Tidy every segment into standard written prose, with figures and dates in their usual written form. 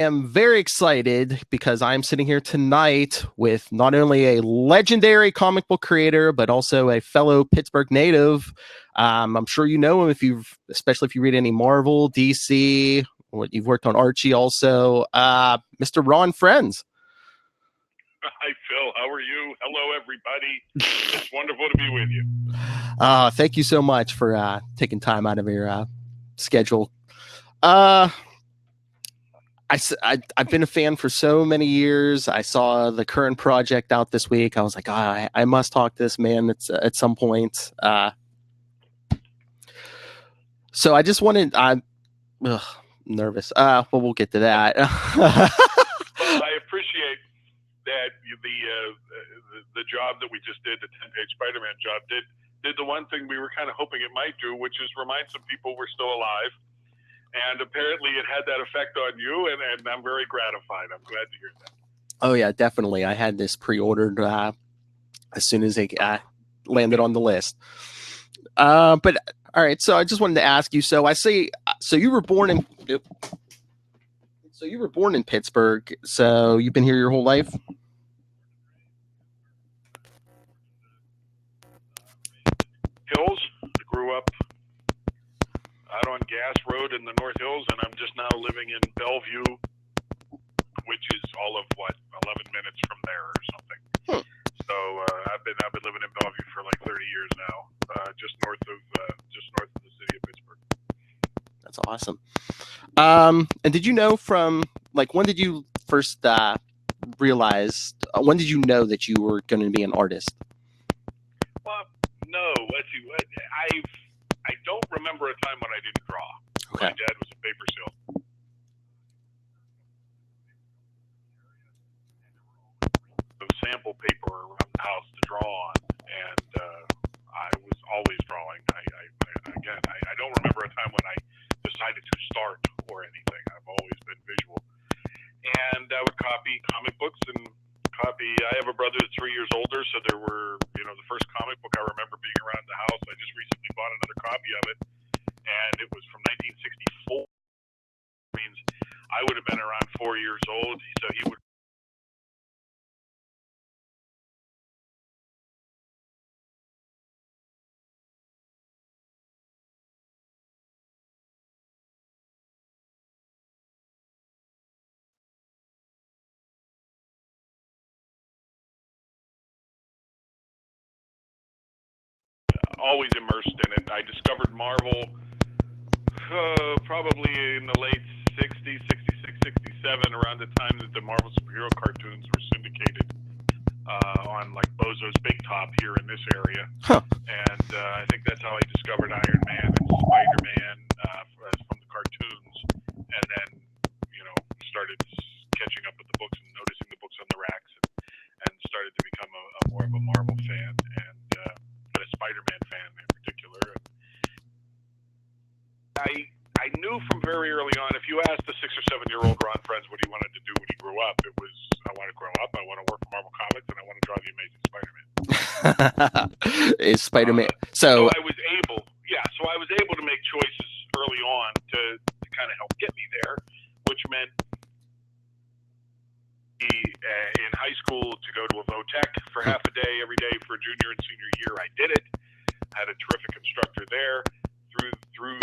am very excited because I'm sitting here tonight with not only a legendary comic book creator, but also a fellow Pittsburgh native. I'm sure you know him especially if you read any Marvel, DC, what you've worked on Archie also, Mr. Ron Frenz. Hi, Phil. How are you? Hello, everybody. It's wonderful to be with you. Thank you so much for taking time out of your schedule. I've been a fan for so many years. I saw the current project out this week. I was like, I must talk to this man at some point. So I just wanted, I'm nervous. Well, we'll get to that. Well, I appreciate that the job that we just did, the 10-page SpiderMan job, did the one thing we were kind of hoping it might do, which is remind some people we're still alive. And apparently it had that effect on you, and I'm very gratified. I'm glad to hear that. Oh, yeah, definitely. I had this pre-ordered as soon as it landed on the list. But, all right, so I just wanted to ask you, so you were born in Pittsburgh, so you've been here your whole life? Hills. I grew up out on Gas Road in the North Hills, and I'm just now living in Bellevue, which is all of 11 minutes from there or something. So I've been living in Bellevue for like 30 years now, just north of the city of Pittsburgh. That's awesome. And did you know when did you first realize? When did you know that you were going to be an artist? Well, no. Let's see. I don't remember a time when I didn't draw. Okay. My dad was a paper salesman. The sample paper around the house to draw on, and I was always drawing. I don't remember a time when I decided to start or anything. I've always been visual, and I would copy comic books and I have a brother that's 3 years older, so there were, the first comic book I remember being around the house. I just recently bought another copy of it, and it was from 1964. It means I would have been around 4 years old, so he would. Always immersed in it. I discovered Marvel probably in the late 60s, 66, 67, around the time that the Marvel superhero cartoons were syndicated on like Bozo's Big Top here in this area. Huh. And I think that's how I discovered Iron Man and SpiderMan from the cartoons, and then started catching up with the books and noticing the books on the racks, and started to become more of a Marvel fan and a SpiderMan fan in particular. I knew from very early on, if you asked the 6 or 7 year old Ron Frenz what he wanted to do when he grew up, it was, I want to grow up, I want to work for Marvel Comics, and I want to draw the Amazing Spider-Man. Is Spider-Man so I was able to make choices early on to kind of help get me there, which meant in high school to go to a VOTech for half a day every day for junior and senior year. I did it. Had a terrific instructor there. Through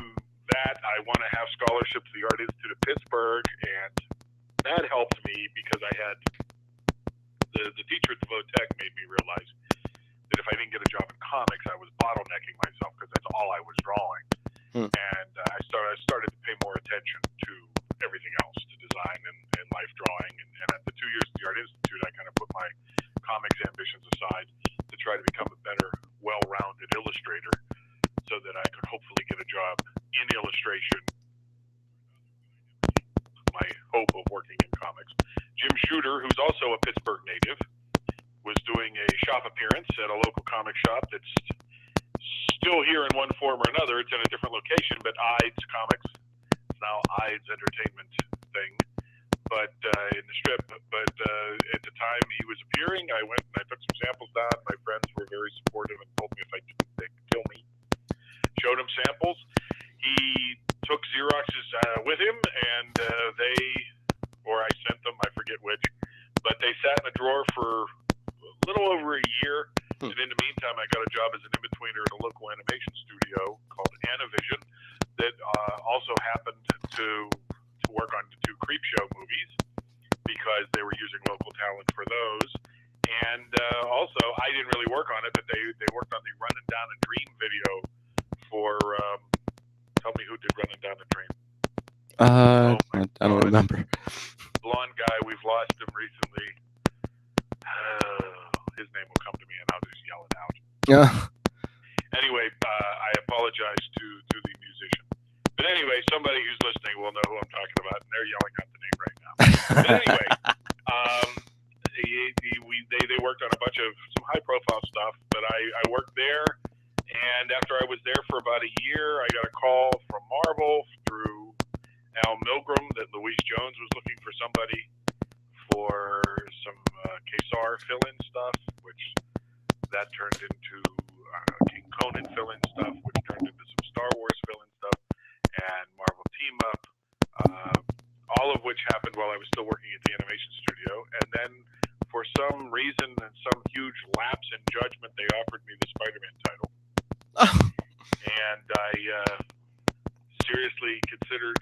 that, I won a half scholarship to the Art Institute of Pittsburgh, and that helped me because I had the teacher at the VOTech made me realize that if I didn't get a job in comics, I was bottlenecking myself because that's all I was drawing. And I started to pay more attention to everything else, to design and life drawing. And at the 2 years at the Art Institute, I kind of put my comics ambitions aside to try to become a better, well-rounded illustrator so that I could hopefully get a job in illustration. My hope of working in comics. Jim Shooter, who's also a Pittsburgh native, was doing a shop appearance at a local comic shop that's still here in one form or another. It's in a different location, but Ides Comics. It's now Ides Entertainment thing, but in the strip. But at the time he was appearing, I went and I took some samples down. My friends were very supportive and told me if I didn't, they'd kill me. Showed him samples. He took Xeroxes with him, and Creepshow movies because they were using local talent for those. And also, I didn't really work on it, but they worked on the Running Down a Dream video for, tell me who did Running Down a Dream? I don't remember. Blonde guy, we've lost him recently. His name will come to me and I'll just yell it out. Yeah. Anyway, I apologize to the musician. But anyway, somebody who's listening will know who I'm talking about, and they're yelling out the name right now. But anyway, they worked on a bunch of some high-profile stuff, but I worked there, and after I was there for about a year, I got a call from Marvel through Al Milgrom that Louise Jones was looking for somebody for some Kesar fill-in stuff, which that turned into King Conan fill-in stuff, which turned into some Star Wars fill-in stuff, and Marvel Team Up, all of which happened while I was still working at the animation studio. And then for some reason and some huge lapse in judgment, they offered me the Spider-Man title. And I seriously considered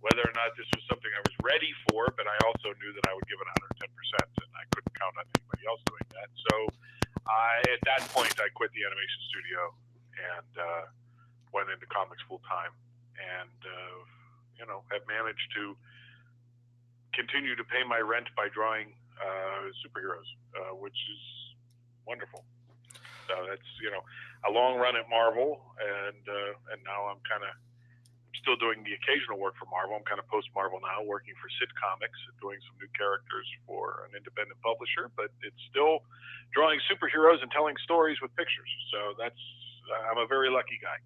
whether or not this was something I was ready for, but I also knew that I would give it 110%, and I couldn't count on anybody else doing that. So at that point, I quit the animation studio and went into comics full time, and have managed to continue to pay my rent by drawing superheroes, which is wonderful. So that's a long run at Marvel, and now I'm still doing the occasional work for Marvel. I'm kind of post-Marvel now, working for Sid Comics, doing some new characters for an independent publisher, but it's still drawing superheroes and telling stories with pictures. So I'm a very lucky guy.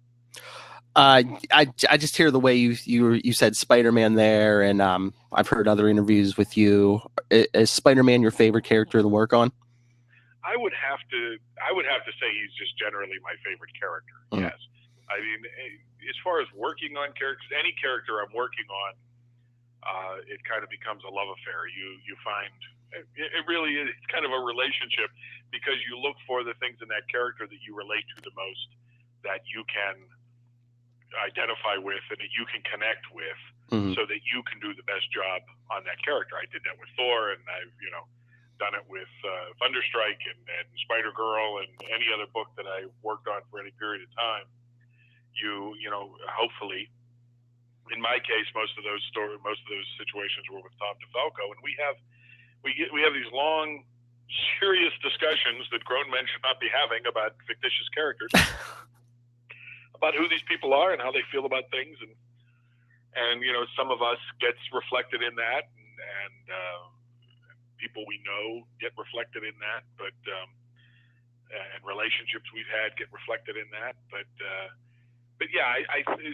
I just hear the way you said Spider-Man there, and I've heard other interviews with you. Is Spider-Man your favorite character to work on? I would have to say he's just generally my favorite character. Yes. I mean, as far as working on characters, any character I'm working on, it kind of becomes a love affair. You find it really is kind of a relationship because you look for the things in that character that you relate to the most, that you can identify with and that you can connect with, so that you can do the best job on that character. I did that with Thor, and I've done it with Thunderstrike and SpiderGirl and any other book that I worked on for any period of time. Hopefully, in my case, most of those situations were with Tom DeFalco, and we have these long, serious discussions that grown men should not be having about fictitious characters, about who these people are and how they feel about things, and some of us gets reflected in that, and people we know get reflected in that, but and relationships we've had get reflected in that, but yeah,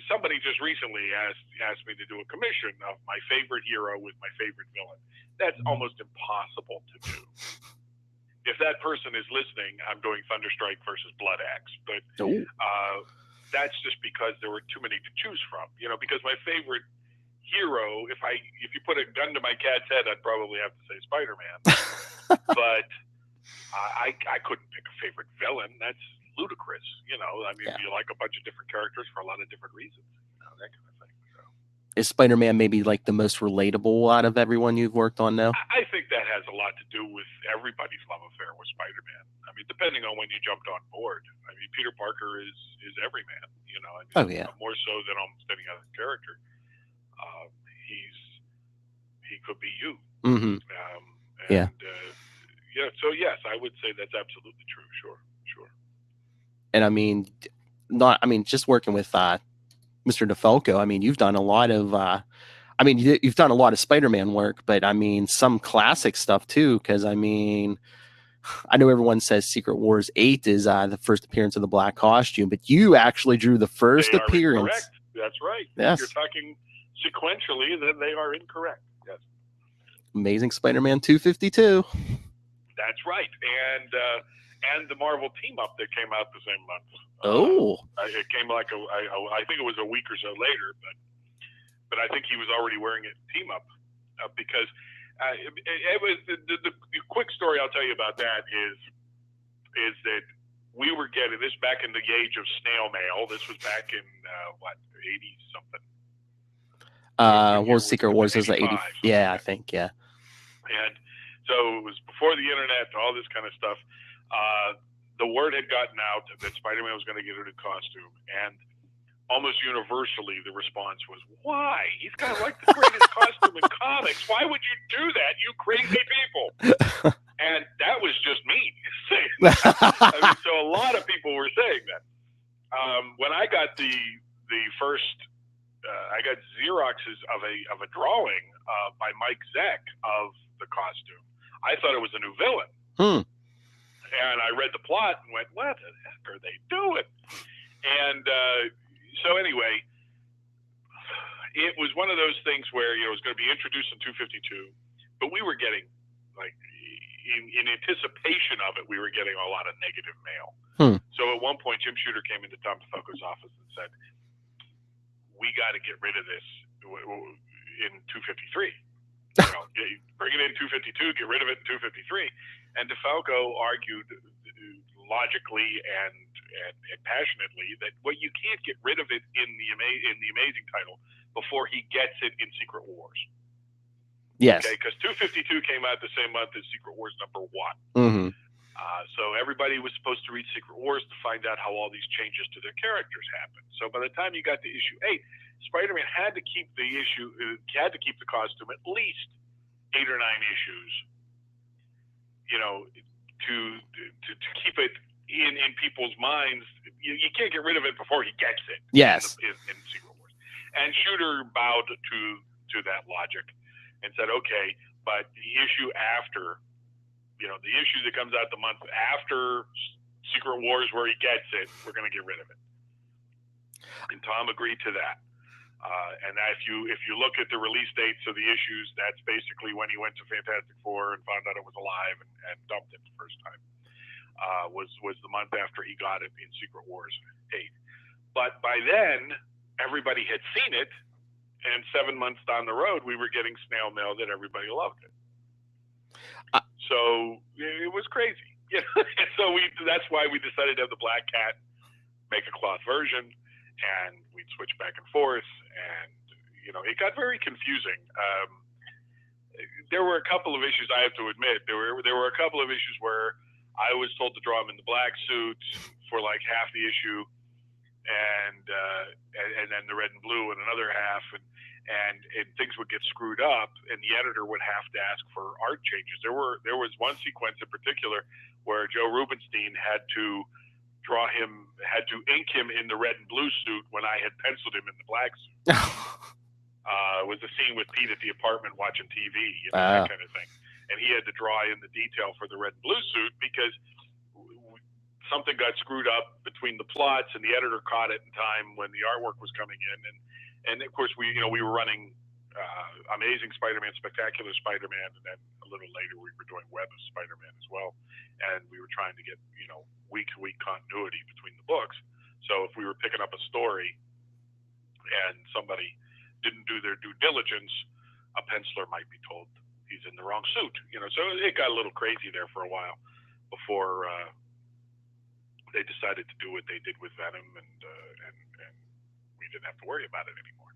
somebody just recently asked me to do a commission of my favorite hero with my favorite villain. That's almost impossible to do. If that person is listening, I'm doing Thunderstrike versus Blood Axe, but that's just because there were too many to choose from. Because my favorite hero, if you put a gun to my cat's head, I'd probably have to say Spider-Man. But I couldn't pick a favorite villain. That's ludicrous. I mean, you like a bunch of different characters for a lot of different reasons, that kind of thing. So. Is Spider-Man maybe like the most relatable out of everyone you've worked on now? I think that has a lot to do with everybody's love affair with Spider-Man. I mean, depending on when you jumped on board. I mean, Peter Parker is everyman. More so than almost any other character. He could be you. Mm-hmm. So yes, I would say that's absolutely true. Sure. And I mean, just working with Mr. DeFalco. I mean, you've done a lot of. You've done a lot of Spider-Man work, but I mean, some classic stuff too. Because I mean, I know everyone says Secret Wars 8 is the first appearance of the black costume, but you actually drew the first appearance. Incorrect. That's right. Yes. If you're talking sequentially, then they are incorrect. Yes. Amazing Spider-Man 252. That's right, and the Marvel Team Up that came out the same month. It came I think it was a week or so later, but I think he was already wearing it Team Up because it was the quick story I'll tell you about that is that we were getting this back in the age of snail mail. This was back in 80 something. What was Secret Wars? Is the 80? Yeah, I think, yeah. And so it was before the internet, all this kind of stuff. The word had gotten out that Spider-Man was going to get a new costume, and almost universally the response was, "Why? He's got like the greatest costume in comics. Why would you do that, you crazy people?" And that was just me saying that. I mean, so a lot of people were saying that. When I got the first, I got Xeroxes of a drawing by Mike Zeck of the costume. I thought it was a new villain. And I read the plot and went, "What the heck are they doing?" And so anyway, it was one of those things where it was going to be introduced in 252, but we were getting, like, in anticipation of it, we were getting a lot of negative mail. So at one point, Jim Shooter came into Tom DeFalco's office and said, "We got to get rid of this in 253. Bring it in 252, get rid of it in 253. And DeFalco argued logically and passionately that you can't get rid of it in the Amazing title before he gets it in Secret Wars. Yes. Okay, because 252 came out the same month as Secret Wars #1. So everybody was supposed to read Secret Wars to find out how all these changes to their characters happened. So by the time you got to issue 8, Spider-Man had to keep the costume at least 8 or 9 issues, to keep it in people's minds. You can't get rid of it before he gets it. Yes. In Secret Wars. And Shooter bowed to that logic and said, "Okay, but the issue after, the issue that comes out the month after Secret Wars where he gets it, we're going to get rid of it." And Tom agreed to that. And if you look at the release dates of the issues, that's basically when he went to Fantastic Four and found out it was alive and dumped it the first time. Was the month after he got it in Secret Wars 8. But by then, everybody had seen it, and 7 months down the road, we were getting snail mail that everybody loved it. So it was crazy. So that's why we decided to have the Black Cat make a cloth version, and we'd switch back and forth, and it got very confusing. There were a couple of issues, I have to admit. There were a couple of issues where I was told to draw him in the black suit for like half the issue, and then the red and blue in another half, and things would get screwed up, and the editor would have to ask for art changes. There was one sequence in particular where Joe Rubenstein had to ink him in the red and blue suit when I had penciled him in the black suit. It was a scene with Pete at the apartment watching TV, that kind of thing. And he had to draw in the detail for the red and blue suit because something got screwed up between the plots, and the editor caught it in time when the artwork was coming in. And of course, we were running Amazing Spider-Man, Spectacular Spider-Man, and then a little later we were doing Web of Spider-Man as well. And we were trying to get, week-to-week continuity between the books. So if we were picking up a story and somebody didn't do their due diligence, a penciler might be told he's in the wrong suit. So it got a little crazy there for a while before they decided to do what they did with Venom, and we didn't have to worry about it anymore.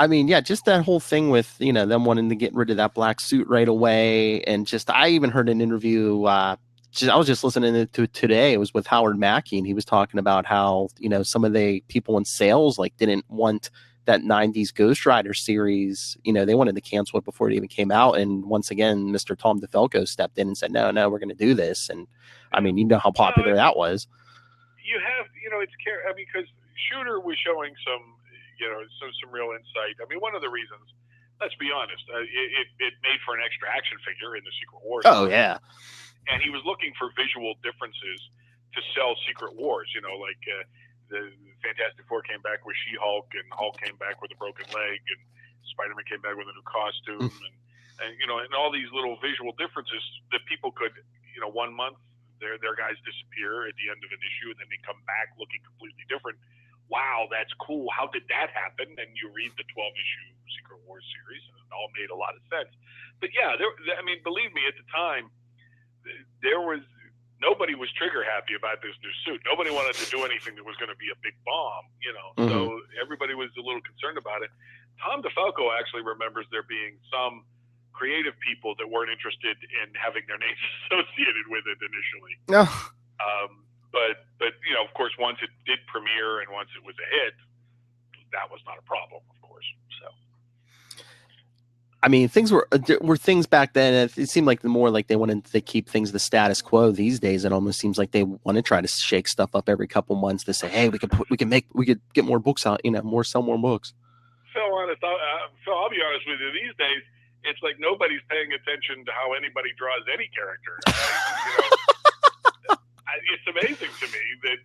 I mean, yeah, just that whole thing with them wanting to get rid of that black suit right away, and I even heard an interview. I was just listening to it today. It was with Howard Mackey, and he was talking about how some of the people in sales didn't want that 90s Ghost Rider series. They wanted to cancel it before it even came out. And once again, Mr. Tom DeFalco stepped in and said, no, we're going to do this. And I mean, how popular that was. You have, because Shooter was showing some real insight. I mean, one of the reasons, let's be honest, it made for an extra action figure in the Secret Wars. Oh, yeah. And he was looking for visual differences to sell Secret Wars, the Fantastic Four came back with She-Hulk, and Hulk came back with a broken leg, and Spider-Man came back with a new costume, and all these little visual differences that people could, 1 month their guys disappear at the end of an issue, and then they come back looking completely different. Wow, that's cool. How did that happen? And you read the 12-issue Secret Wars series, and it all made a lot of sense. But yeah, believe me, at the time, nobody was trigger happy about this new suit. Nobody wanted to do anything that was going to be a big bomb, So everybody was a little concerned about it. Tom DeFalco actually remembers there being some creative people that weren't interested in having their names associated with it initially. No. But you know, of course, once it did premiere and once it was a hit, that was not a problem, of course. So. I mean, things were things back then. It seemed like the more like they wanted to keep things the status quo. These days, it almost seems like they want to try to shake stuff up every couple months to say, "Hey, we could get more books out. You know, sell more books." Phil, I'll be honest with you. These days, it's like nobody's paying attention to how anybody draws any character. It's amazing to me that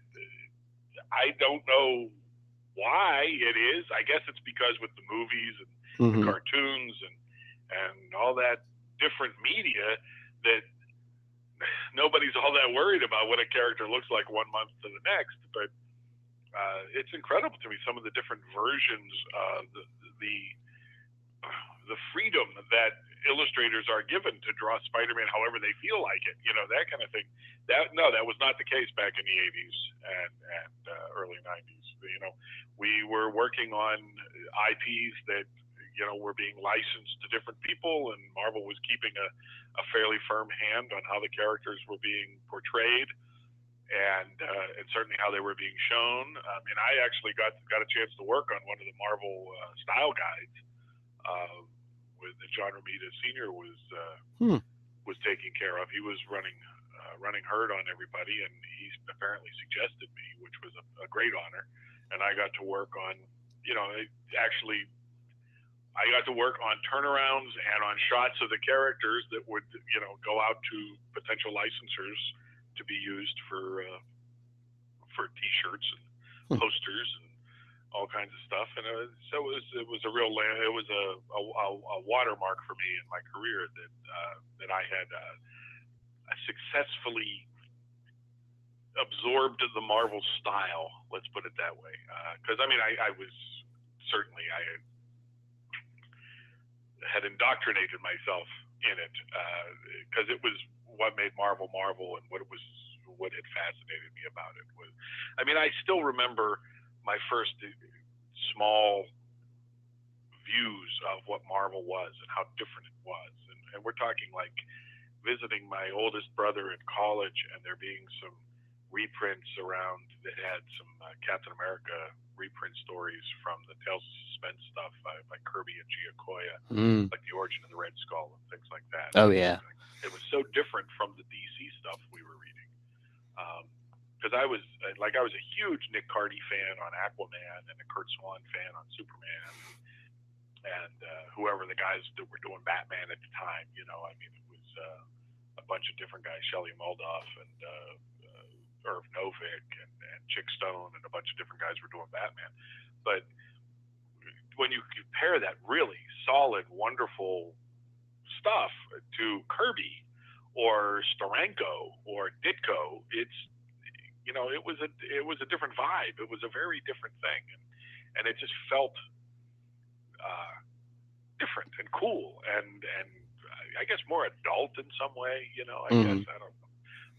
I don't know why it is. I guess it's because with the movies and the cartoons and all that different media, that nobody's all that worried about what a character looks like 1 month to the next. But it's incredible to me, some of the different versions, the freedom that illustrators are given to draw Spider-Man however they feel like it, you know, that kind of thing. That was not the case back in the 80s and early 90s. You know, we were working on IPs that, you know, were being licensed to different people, and Marvel was keeping a fairly firm hand on how the characters were being portrayed and certainly how they were being shown. I mean, I actually got a chance to work on one of the Marvel style guides with John Romita Sr. was taking care of. He was running herd on everybody, and he apparently suggested me, which was a great honor. And I got to work on, you know, I got to work on turnarounds and on shots of the characters that would, you know, go out to potential licensors to be used for T-shirts and posters and all kinds of stuff. And so it was a watermark for me in my career that I had successfully absorbed the Marvel style. Let's put it that way. Because I mean, I had indoctrinated myself in it because it was what made Marvel and what had fascinated me about it was. I mean, I still remember my first small views of what Marvel was and how different it was, and we're talking like visiting my oldest brother in college and there being some reprints around that had some Captain America reprint stories from the Tales of Suspense stuff by Kirby and Giacoya, like the Origin of the Red Skull and things like that. Oh yeah, it was so different from the DC stuff we were reading. Because I was a huge Nick Cardy fan on Aquaman and a Kurt Swan fan on Superman, and whoever the guys that were doing Batman at the time. You know, I mean, it was a bunch of different guys, Shelley Moldoff and Irv Novick and Chick Stone and a bunch of different guys were doing Batman. But when you compare that really solid, wonderful stuff to Kirby or Steranko or Ditko, it's, you know, it was a different vibe. It was a very different thing, and it just felt different and cool and I guess more adult in some way. You know, I guess I don't know.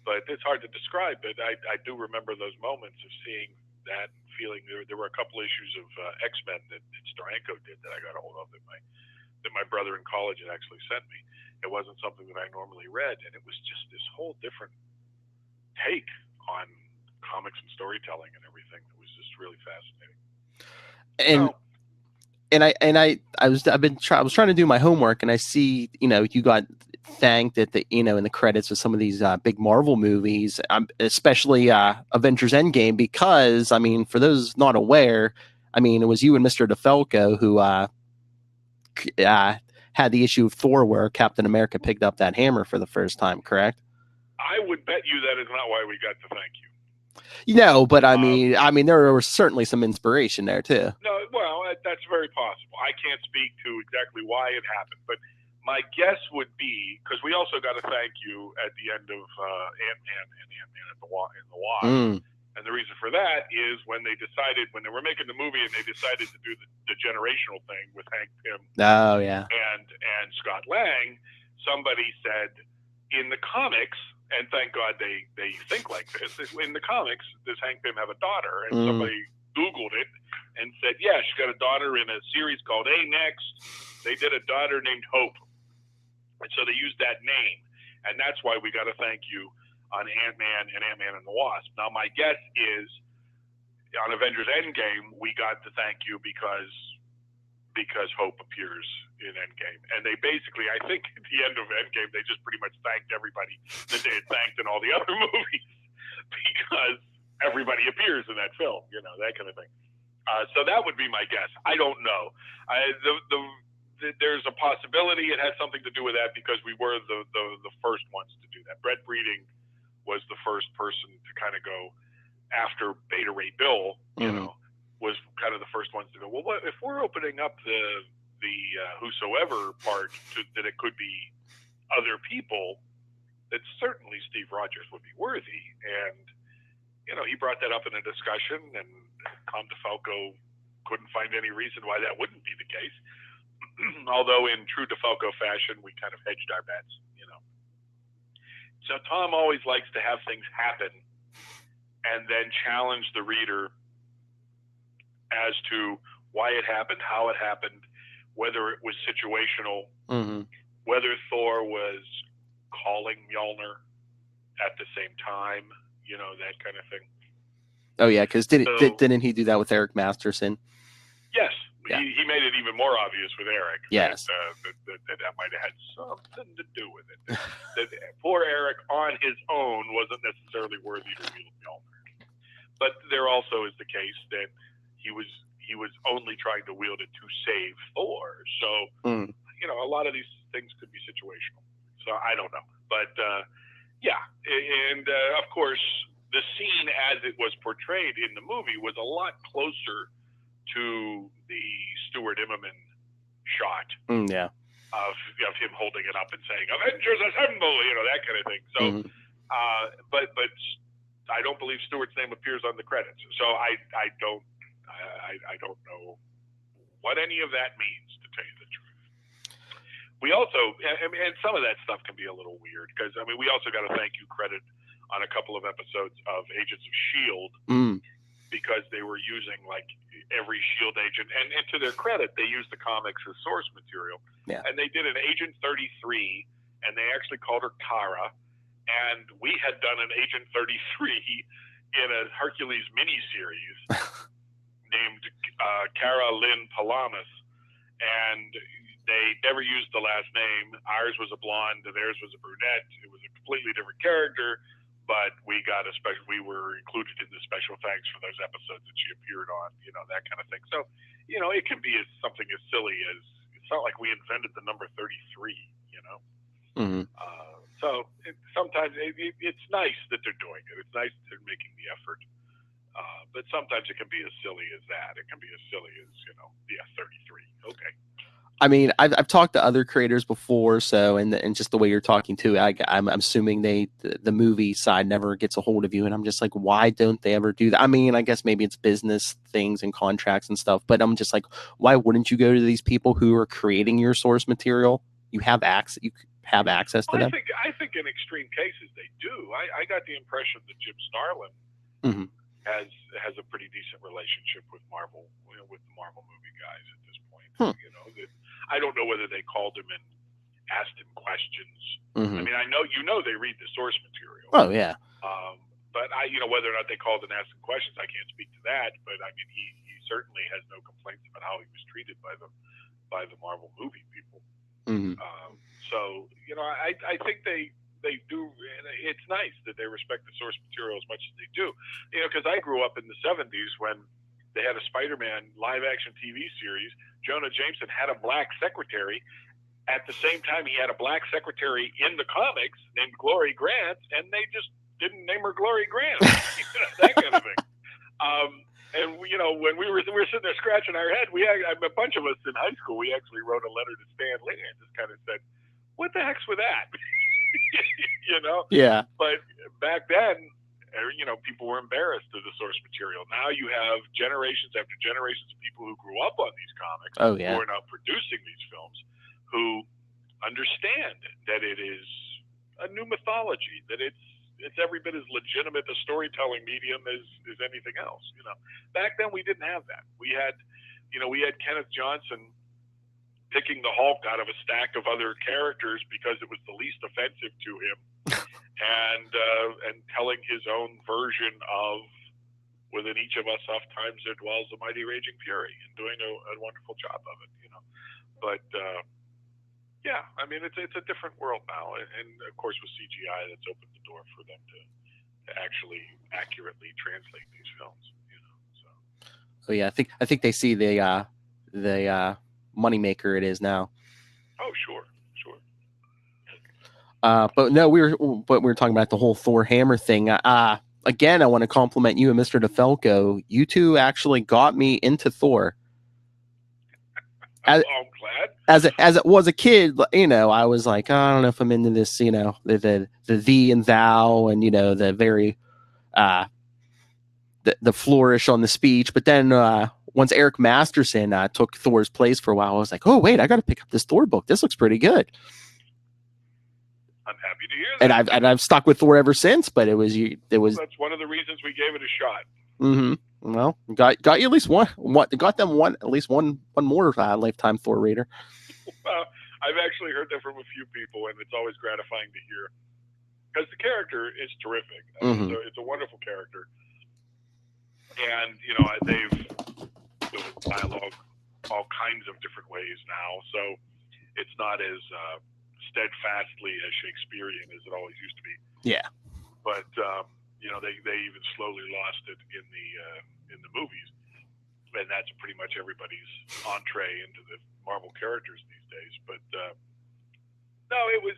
But it's hard to describe. But I do remember those moments of seeing that and feeling. There were a couple issues of X-Men that Steranko did that I got a hold of that my brother in college had actually sent me. It wasn't something that I normally read, and it was just this whole different take on comics and storytelling and everything that was just really fascinating. I was trying to do my homework, and I see, you know, you got thanked at the, you know, in the credits of some of these big Marvel movies, especially Avengers Endgame, because I mean, for those not aware, I mean, it was you and Mr. DeFalco who had the issue of Thor where Captain America picked up that hammer for the first time, correct? I would bet you that is not why we got to thank you. You know, but I mean, there was certainly some inspiration there too. No, well, that's very possible. I can't speak to exactly why it happened, but my guess would be, because we also got to thank you at the end of Ant-Man and Ant-Man in the Wasp. And the reason for that is when they were making the movie and they decided to do the generational thing with Hank Pym and Scott Lang, somebody said in the comics, and thank God they think like this, in the comics, does Hank Pym have a daughter? And somebody Googled it and said, yeah, she got a daughter in a series called A Next. They did a daughter named Hope. And so they used that name. And that's why we got to thank you on Ant-Man and Ant-Man and the Wasp. Now, my guess is on Avengers Endgame, we got to thank you because Hope appears in Endgame. And they basically, I think at the end of Endgame, they just pretty much thanked everybody that they had thanked in all the other movies because everybody appears in that film, that kind of thing. So that would be my guess. I don't know. There's a possibility it has something to do with that because we were the first ones to do that. Brett Breeding was the first person to kind of go after Beta Ray Bill, was kind of the first ones to go, well, what if we're opening up the whosoever part that it could be other people, that certainly Steve Rogers would be worthy. And, he brought that up in a discussion, and Tom DeFalco couldn't find any reason why that wouldn't be the case. Although in true DeFalco fashion, we kind of hedged our bets, So Tom always likes to have things happen and then challenge the reader as to why it happened, how it happened, whether it was situational, whether Thor was calling Mjolnir at the same time, that kind of thing. Oh, yeah, because didn't he do that with Eric Masterson? Yes. Yeah. He made it even more obvious with Eric. Yes. That might have had something to do with it. That poor Eric on his own wasn't necessarily worthy to wield Mjolnir. But there also is the case that he was only trying to wield it to save Thor. So, a lot of these things could be situational. So I don't know. But, yeah. And, of course, the scene as it was portrayed in the movie was a lot closer to the Stuart Immonen shot of him holding it up and saying, Avengers Assemble, that kind of thing. So, but I don't believe Stewart's name appears on the credits. So I don't know what any of that means, to tell you the truth. We also, and some of that stuff can be a little weird because, we also got to thank you credit on a couple of episodes of Agents of S.H.I.E.L.D. Because they were using like every S.H.I.E.L.D. agent, and to their credit, they used the comics as source material. Yeah. And they did an Agent 33, and they actually called her Kara, and we had done an Agent 33 in a Hercules miniseries named Kara Lynn Palamas, and they never used the last name. Ours was a blonde, and theirs was a brunette. It was a completely different character. But we were included in the special thanks for those episodes that she appeared on, that kind of thing. So, it can be something as silly as, it's not like we invented the number 33, So sometimes it's nice that they're doing it. It's nice that they're making the effort. But sometimes it can be as silly as that. It can be as silly as, 33. Okay. I've talked to other creators before, so and just the way you're talking too, I'm assuming the movie side never gets a hold of you, and I'm just like, why don't they ever do that? I guess maybe it's business things and contracts and stuff, but I'm just like, why wouldn't you go to these people who are creating your source material? You have access to them. I think in extreme cases they do. I got the impression that Jim Starlin has a pretty decent relationship with Marvel, with the Marvel movie guys at this point. That I don't know whether they called him and asked him questions. I know they read the source material. Oh yeah. But whether or not they called and asked him questions, I can't speak to that. But he certainly has no complaints about how he was treated by the Marvel movie people. So I think they do. And it's nice that they respect the source material as much as they do. Because I grew up in the 70s when they had a SpiderMan live-action TV series. Jonah Jameson had a black secretary. At the same time, he had a black secretary in the comics named Glory Grant, and they just didn't name her Glory Grant. That kind of thing. And when we were sitting there scratching our head, a bunch of us in high school, we actually wrote a letter to Stan Lee and just kind of said, "What the heck's with that?" Yeah. But back then, people were embarrassed of the source material. Now you have generations after generations of people who grew up on these comics, who are now producing these films, who understand that it is a new mythology, that it's it's every bit as legitimate a storytelling medium as anything else. Back then we didn't have that. We had Kenneth Johnson picking the Hulk out of a stack of other characters because it was the least offensive to him, and telling his own version of within each of us oft times there dwells a mighty raging fury, and doing a wonderful job of it. But yeah, I mean it's a different world now, and of course with CGI that's opened the door for them to actually accurately translate these films. So yeah, I think they see the moneymaker it is now. Oh sure. But no, we were talking about the whole Thor hammer thing. Again, I want to compliment you and Mr. DeFalco. You two actually got me into Thor. I'm glad. As it was a kid, I was like, oh, I don't know if I'm into this, the thee and thou, and the very the flourish on the speech. But then once Eric Masterson took Thor's place for a while, I was like, oh wait, I got to pick up this Thor book. This looks pretty good. I'm happy to hear that. And I've stuck with Thor ever since. But it was that's one of the reasons we gave it a shot. Mm-hmm. Well, got you at least one. Got them at least one more lifetime Thor reader. Well, I've actually heard that from a few people, and it's always gratifying to hear because the character is terrific. Mm-hmm. It's a wonderful character, and they've built dialogue all kinds of different ways now, so it's not as steadfastly as Shakespearean as it always used to be. Yeah, but they even slowly lost it in the movies, and that's pretty much everybody's entree into the Marvel characters these days. But no, it was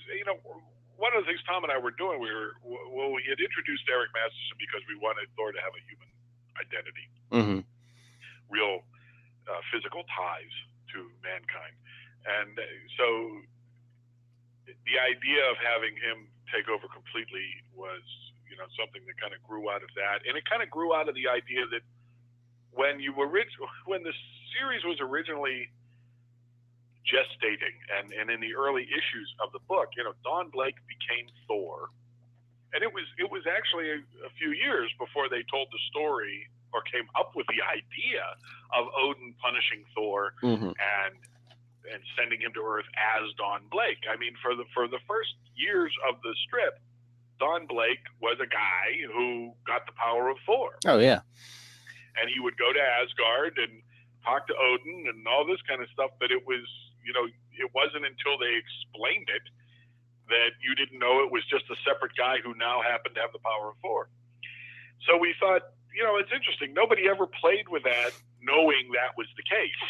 one of the things Tom and I were doing. We had introduced Eric Masterson because we wanted Thor to have a human identity, mm-hmm. real physical ties to mankind, and so the idea of having him take over completely was something that kind of grew out of that, and it kind of grew out of the idea that when the series was originally gestating and in the early issues of the book, Don Blake became Thor, and it was actually a few years before they told the story or came up with the idea of Odin punishing Thor mm-hmm. and sending him to Earth as Don Blake. I mean, for the first years of the strip, Don Blake was a guy who got the power of Thor. Oh, yeah. And he would go to Asgard and talk to Odin and all this kind of stuff, but it was, it wasn't until they explained it that you didn't know it was just a separate guy who now happened to have the power of Thor. So we thought, it's interesting. Nobody ever played with that knowing that was the case.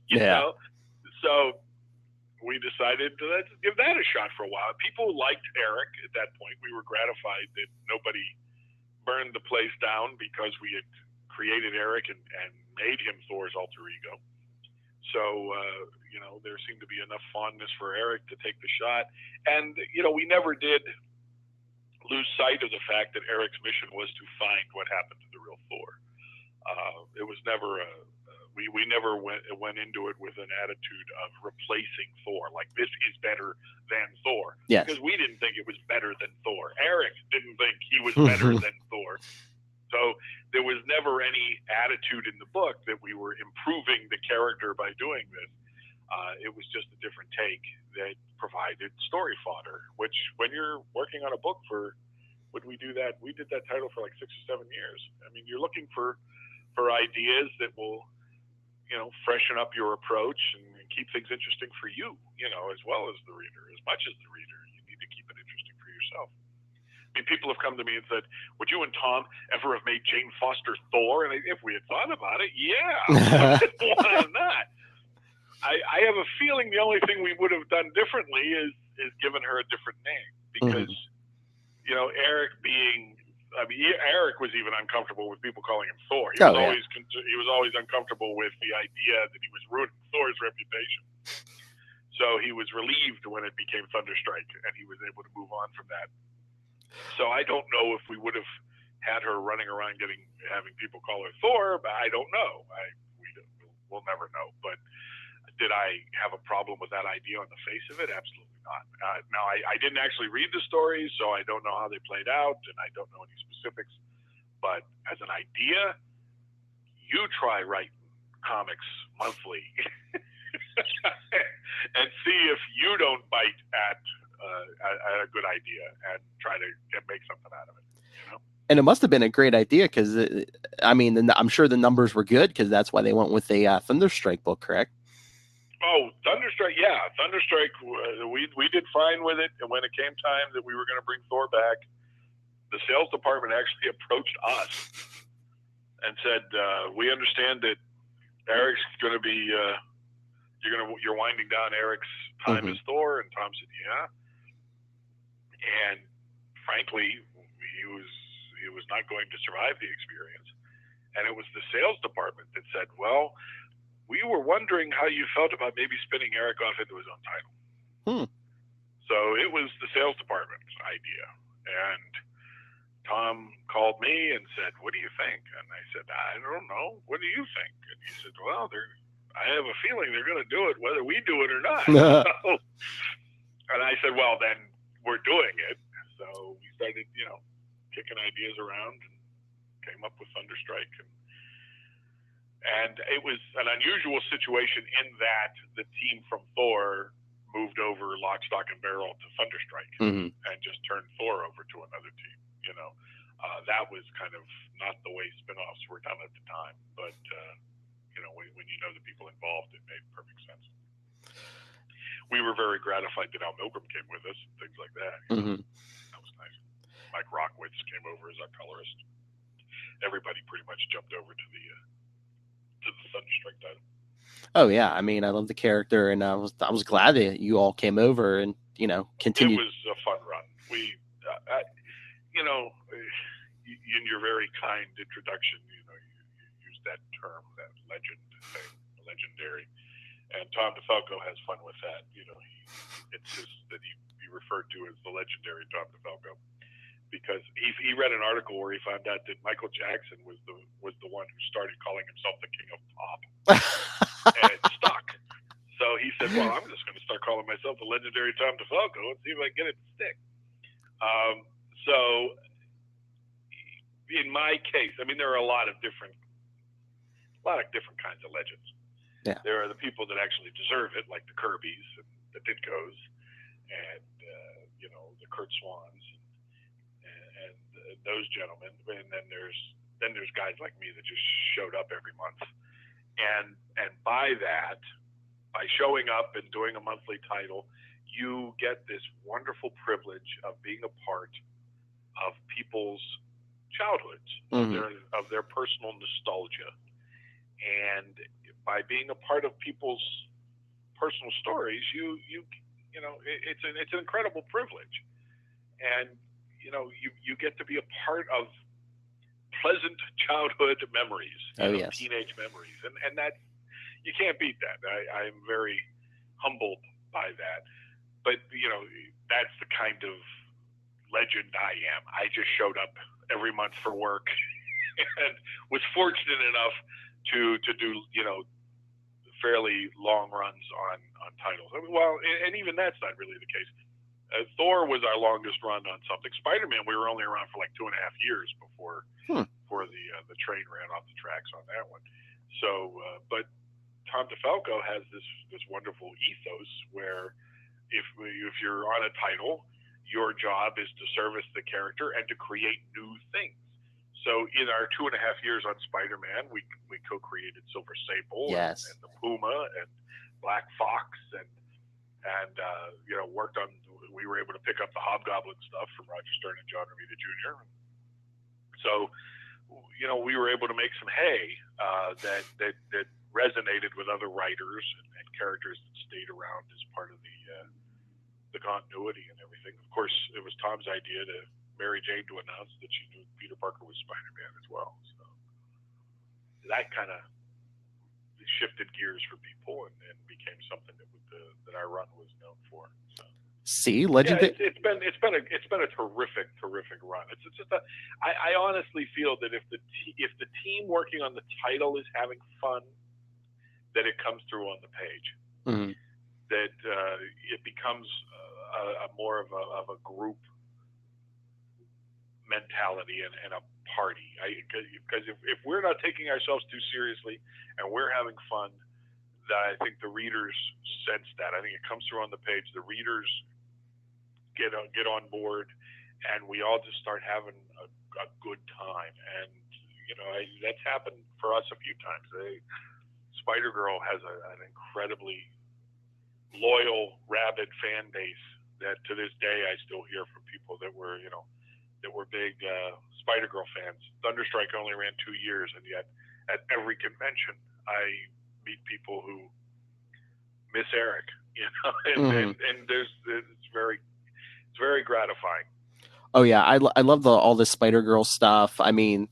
you know? So we decided to let's give that a shot for a while. People liked Eric at that point. We were gratified that nobody burned the place down because we had created Eric and made him Thor's alter ego. So, there seemed to be enough fondness for Eric to take the shot. And, we never did lose sight of the fact that Eric's mission was to find what happened to the real Thor. It was never we never went into it with an attitude of replacing Thor, like this is better than Thor. Yes. Because we didn't think it was better than Thor. Eric didn't think he was better than Thor. So there was never any attitude in the book that we were improving the character by doing this. It was just a different take that provided story fodder, which when you're working on a book would we do that? We did that title for like 6 or 7 years. I mean, you're looking for ideas that will, freshen up your approach and keep things interesting for you, as well as the reader. As much as the reader, you need to keep it interesting for yourself. I mean, people have come to me and said, would you and Tom ever have made Jane Foster Thor? And if we had thought about it, yeah. Why not? I have a feeling the only thing we would have done differently is given her a different name. Because, Eric was even uncomfortable with people calling him Thor. He was always uncomfortable with the idea that he was ruining Thor's reputation. So he was relieved when it became Thunderstrike, and he was able to move on from that. So I don't know if we would have had her running around having people call her Thor, but I don't know. We'll never know. But Did I have a problem with that idea on the face of it? Absolutely not. Now, I didn't actually read the stories, so I don't know how they played out, and I don't know any specifics. But as an idea, you try writing comics monthly and see if you don't bite at a good idea and try to make something out of it. You know? And it must have been a great idea because, I mean, I'm sure the numbers were good because that's why they went with the Thunderstrike book, correct? Oh, Thunderstrike, yeah. Thunderstrike, we did fine with it. And when it came time that we were going to bring Thor back, the sales department actually approached us and said, we understand that Erik's going to be, you're winding down Erik's time as Thor. And Tom said, yeah. And frankly, he was not going to survive the experience. And it was the sales department that said, well, we were wondering how you felt about maybe spinning Erik off into his own title. So it was the sales department's idea. And Tom called me and said, what do you think? And I said, I don't know. What do you think? And he said, well, I have a feeling they're going to do it whether we do it or not. And I said, well, then we're doing it. So we started, kicking ideas around and came up with Thunderstrike. And it was an unusual situation in that the team from Thor moved over lock, stock, and barrel to Thunderstrike and just turned Thor over to another team. That was kind of not the way spinoffs were done at the time. But, when you know the people involved, it made perfect sense. We were very gratified that Al Milgrom came with us, and things like that. That was nice. Mike Rockwitz came over as our colorist. Everybody pretty much jumped over to the Thunderstrike title. Oh yeah, I mean, I love the character, and I was glad that you all came over and continued. It was a fun run. We, in your very kind introduction, you used that term, that legend thing, legendary, and Tom DeFalco has fun with that. He insists that he be referred to as the legendary Tom DeFalco, because he read an article where he found out that Michael Jackson was the one who started calling himself the king of pop, and it stuck. So he said, well, I'm just going to start calling myself the legendary Tom DeFalco and see if I can get it to stick. So in my case, I mean, there are a lot of different kinds of legends. Yeah. There are the people that actually deserve it, like the Kirbys and the Ditkos and the Kurt Swans and those gentlemen. And then there's guys like me that just showed up every month. And by showing up and doing a monthly title, you get this wonderful privilege of being a part of people's childhoods, of their personal nostalgia. And by being a part of people's personal stories, it's an incredible privilege. And, you get to be a part of pleasant childhood memories, teenage memories. And that, you can't beat that. I'm very humbled by that. But, that's the kind of legend I am. I just showed up every month for work and was fortunate enough to do, fairly long runs on titles. I mean, well, and even that's not really the case. Thor was our longest run on something. SpiderMan, we were only around for like 2.5 years before the train ran off the tracks on that one. So, but Tom DeFalco has this wonderful ethos where if you're on a title, your job is to service the character and to create new things. So in our 2.5 years on Spider-Man, we co-created Silver Sable and the Puma and Black Fox and worked on. We were able to pick up the Hobgoblin stuff from Roger Stern and John Romita Jr. So we were able to make some hay that resonated with other writers and characters that stayed around as part of the continuity and everything. Of course, it was Tom's idea to Mary Jane to announce that she knew Peter Parker was Spider-Man as well. So that kind of shifted gears for people and became something that our run was known for. So. See, legend. Yeah, it's been a terrific run. It's just I honestly feel that if the team working on the title is having fun, that it comes through on the page. Mhm. that it becomes more of a group mentality and a party. Because if we're not taking ourselves too seriously and we're having fun, that I think the readers sense that. I think it comes through on the page. The readers get on board, and we all just start having a good time. And that's happened for us a few times. SpiderGirl has an incredibly loyal, rabid fan base that to this day I still hear from people that were big SpiderGirl fans. Thunderstrike only ran 2 years, and yet at every convention I meet people who miss Erik, and it's very gratifying. Oh yeah, I love all this SpiderGirl stuff. I mean,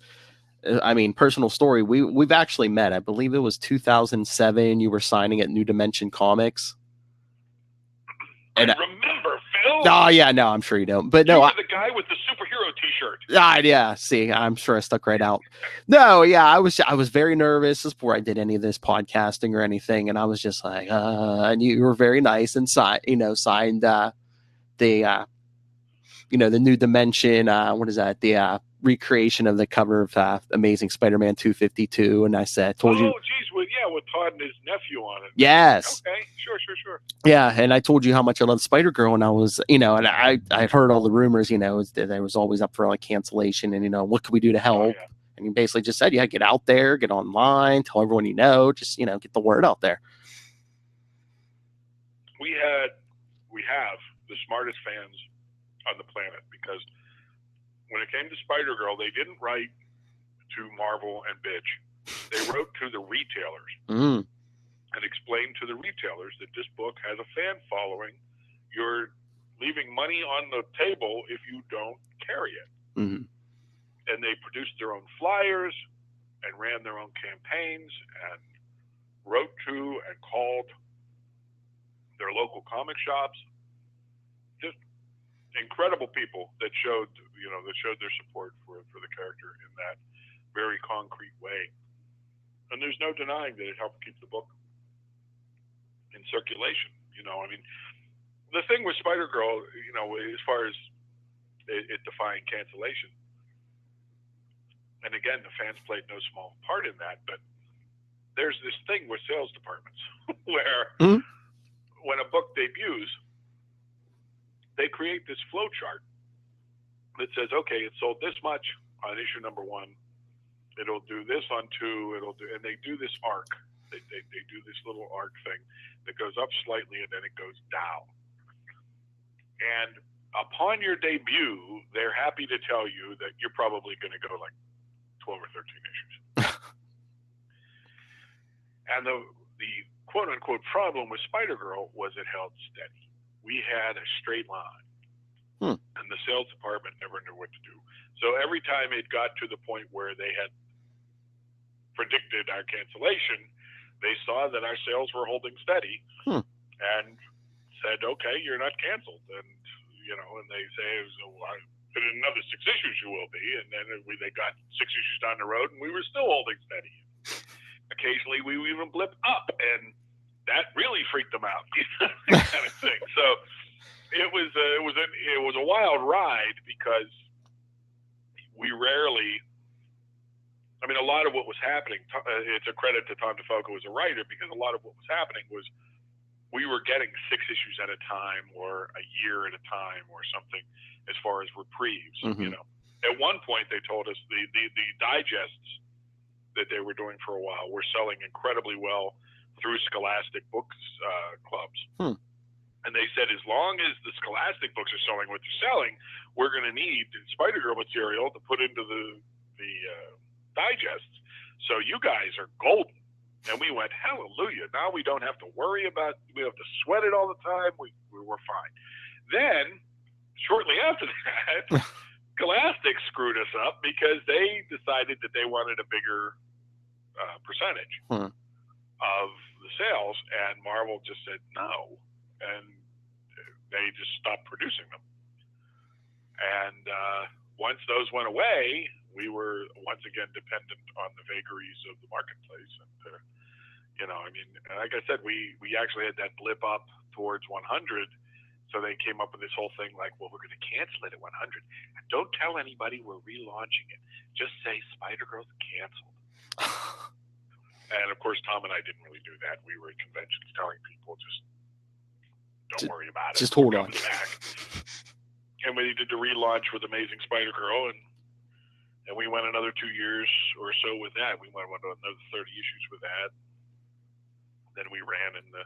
personal story. We've actually met. I believe it was 2007. You were signing at New Dimension Comics. And I remember, Phil. Oh yeah, no, I'm sure you don't. But you no, were the guy with the superhero T-shirt. Yeah. See, I'm sure I stuck right out. No, yeah, I was very nervous before I did any of this podcasting or anything, and I was just like, and you were very nice and signed the the New Dimension. What is that? The recreation of the cover of Amazing Spider-Man 252, and I told you. Oh, geez, with Todd and his nephew on it. Yes. Okay, sure. Yeah, and I told you how much I love Spider-Girl, and I was, and I heard all the rumors, that I was always up for like cancellation, and what can we do to help? Oh, yeah. And you basically just said, yeah, get out there, get online, tell everyone just get the word out there. We have the smartest fans on the planet, because when it came to SpiderGirl, they didn't write to Marvel and bitch. They wrote to the retailers and explained to the retailers that this book has a fan following. You're leaving money on the table if you don't carry it. Mm-hmm. And they produced their own flyers and ran their own campaigns and wrote to and called their local comic shops. Just incredible people that showed their support for the character in that very concrete way. And there's no denying that it helped keep the book in circulation. The thing with SpiderGirl, as far as it defying cancellation, and again, the fans played no small part in that, but there's this thing with sales departments where when a book debuts, they create this flow chart that says, okay, it sold this much on issue number 1. It'll do this on 2. And they do this arc. They do this little arc thing that goes up slightly and then it goes down. And upon your debut, they're happy to tell you that you're probably going to go like 12 or 13 issues. And the quote unquote problem with SpiderGirl was it held steady. We had a straight line, and the sales department never knew what to do. So every time it got to the point where they had predicted our cancellation, they saw that our sales were holding steady and said, okay, you're not canceled. And, and they say, in another 6 issues you will be. And then they got 6 issues down the road and we were still holding steady. Occasionally we would even blip up, and that really freaked them out, kind of thing. So it was a wild ride, because we rarely. I mean, a lot of what was happening. It's a credit to Tom DeFalco as a writer, because a lot of what was happening was we were getting 6 issues at a time, or a year at a time, or something, as far as reprieves. At one point they told us the digests that they were doing for a while were selling incredibly well through Scholastic books clubs. And they said, as long as the Scholastic books are selling what they're selling, we're going to need SpiderGirl material to put into the digests. So you guys are golden. And we went, hallelujah. Now we don't have to worry about, we have to sweat it all the time. We're fine. Then, shortly after that, Scholastic screwed us up, because they decided that they wanted a bigger percentage of the sales, and Marvel just said no, and they just stopped producing them. And once those went away, we were once again dependent on the vagaries of the marketplace, and You know, I mean, like I said, we actually had that blip up towards 100. So they came up with this whole thing like, well, we're going to cancel it at 100. And don't tell anybody we're relaunching it. Just say SpiderGirl's canceled. And of course, Tom and I didn't really do that. We were at conventions telling people, just don't worry about it. Just hold on. Back. And we did the relaunch with Amazing SpiderGirl, and we went another 2 years or so with that. We went another 30 issues with that. Then we ran in the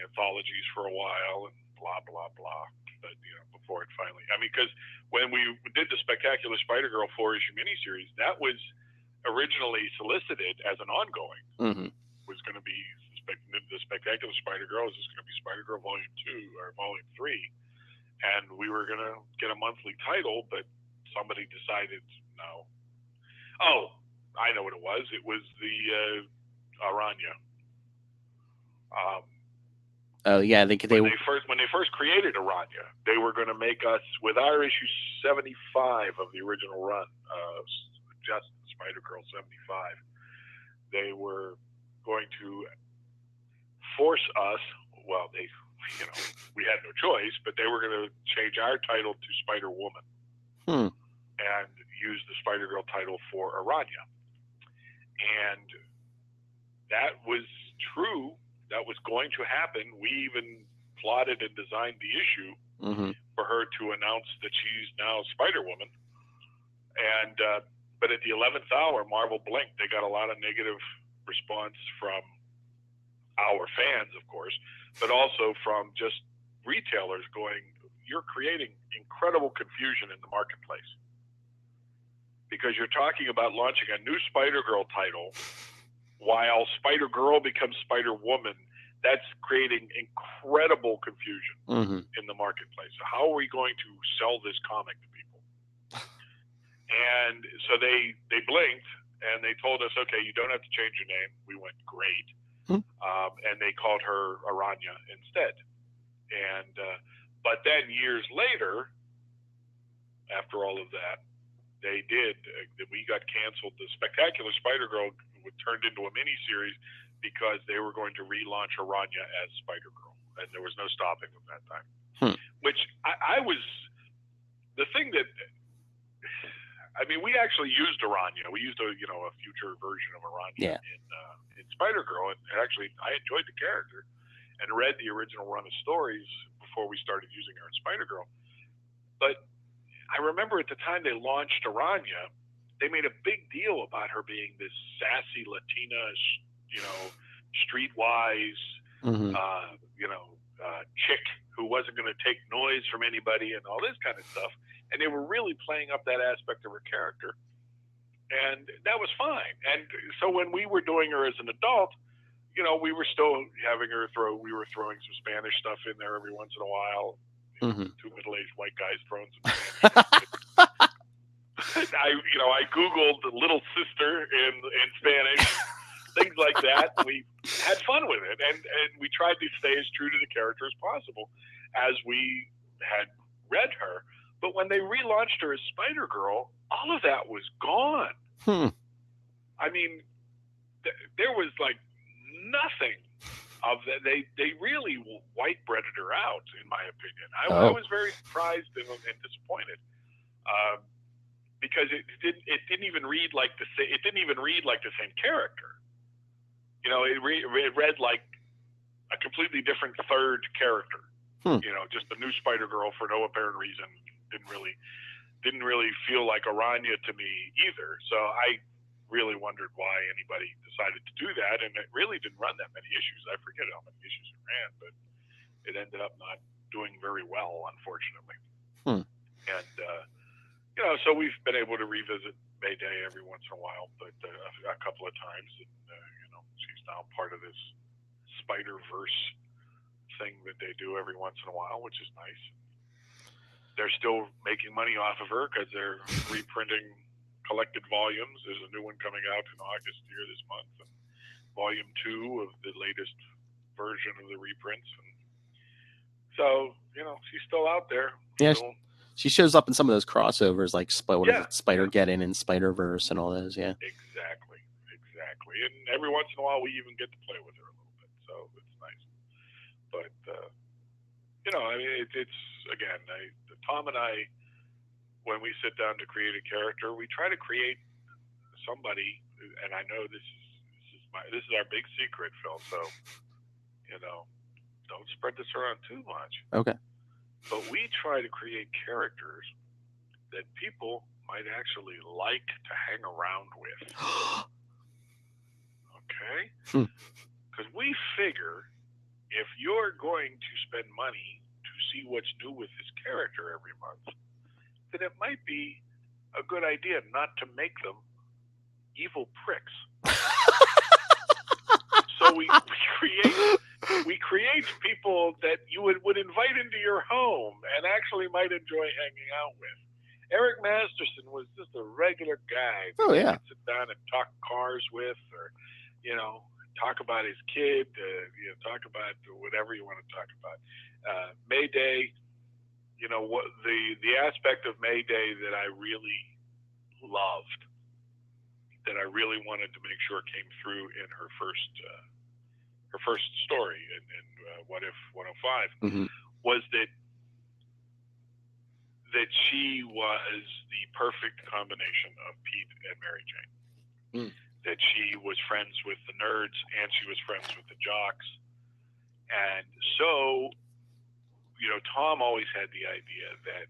anthologies for a while, and blah blah blah. But before it finally, I mean, because when we did the Spectacular SpiderGirl 4-issue miniseries, that was originally solicited as an ongoing. Mm-hmm. Was going to be the Spectacular SpiderGirl. Is going to be SpiderGirl Volume 2 or Volume 3, and we were going to get a monthly title, but somebody decided no. Oh, I know what it was. It was the Rania. Oh yeah, when they first created Rania, they were going to make us with our issue 75 of the original run, just SpiderGirl 75. They were going to force us. Well, we had no choice, but they were going to change our title to Spider-Woman and use the SpiderGirl title for Rania. And that was true. That was going to happen. We even plotted and designed the issue for her to announce that she's now Spider-Woman. And but at the 11th hour, Marvel blinked. They got a lot of negative response from our fans, of course, but also from just retailers going, "You're creating incredible confusion in the marketplace because you're talking about launching a new SpiderGirl title." While SpiderGirl becomes Spider-Woman, that's creating incredible confusion in the marketplace. So how are we going to sell this comic to people? And so they blinked and they told us, okay, you don't have to change your name. We went, great. And they called her Rania instead. And but then years later, after all of that, they did. We got canceled. The Spectacular SpiderGirl turned into a mini-series because they were going to relaunch Rania as SpiderGirl, and there was no stopping them that time. Which I was the thing that I mean, we actually used Rania. We used a future version of Rania in SpiderGirl, and actually I enjoyed the character and read the original run of stories before we started using her in SpiderGirl. But I remember at the time they launched Rania, they made a big deal about her being this sassy Latina, streetwise, chick who wasn't going to take noise from anybody and all this kind of stuff. And they were really playing up that aspect of her character. And that was fine. And so when we were doing her as an adult, we were still having her we were throwing some Spanish stuff in there every once in a while. Two middle-aged white guys throwing some Spanish. I Googled Little Sister in Spanish, things like that. We had fun with it, and we tried to stay as true to the character as possible as we had read her. But when they relaunched her as SpiderGirl, all of that was gone. I mean, there was like nothing of that. They really white breaded her out, in my opinion. I was very surprised and disappointed. Because it didn't even read like the same character. It read like a completely different third character. Just a new SpiderGirl for no apparent reason. Didn't really feel like Rania to me either. So I really wondered why anybody decided to do that, and it really didn't run that many issues. I forget how many issues it ran, but it ended up not doing very well, unfortunately. And so we've been able to revisit Mayday every once in a while, but a couple of times, and she's now part of this Spider-Verse thing that they do every once in a while, which is nice. They're still making money off of her because they're reprinting collected volumes. There's a new one coming out in August here this month, and volume 2 of the latest version of the reprints. And so, she's still out there. Yeah. She shows up in some of those crossovers, like Spider-Geddon and Spider-Verse and all those. Yeah. Exactly. exactly. And every once in a while, we even get to play with her a little bit, so it's nice. But I mean, it's again, Tom and I, when we sit down to create a character, we try to create somebody, and I know this is our big secret, Phil. So don't spread this around too much. Okay. But we try to create characters that people might actually like to hang around with. Okay? Because we figure if you're going to spend money to see what's new with this character every month, then it might be a good idea not to make them evil pricks. So we create people that you would invite into your home and actually might enjoy hanging out with. Eric Masterson was just a regular guy that you could sit down and talk cars with, or talk about his kid, talk about whatever you want to talk about. Mayday, what the aspect of Mayday that I really loved, that I really wanted to make sure came through in her first story in What If 105 was that she was the perfect combination of Pete and Mary Jane. That she was friends with the nerds and she was friends with the jocks. And so, Tom always had the idea that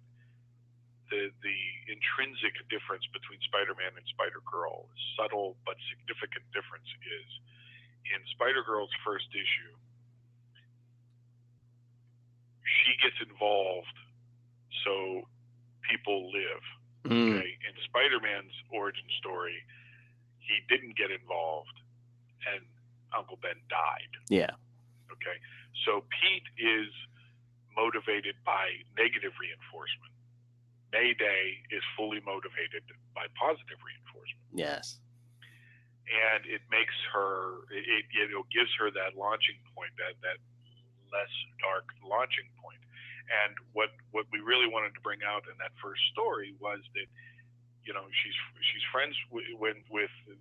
the intrinsic difference between Spider-Man and Spider-Girl, subtle but significant difference, is in Spider-Girl's first issue, she gets involved so people live. Okay? In Spider-Man's origin story, he didn't get involved and Uncle Ben died. Yeah. Okay? So Pete is motivated by negative reinforcement. Mayday is fully motivated by positive reinforcement. Yes. And it makes her, it gives her that launching point, that less dark launching point. And what we really wanted to bring out in that first story was that, she's friends with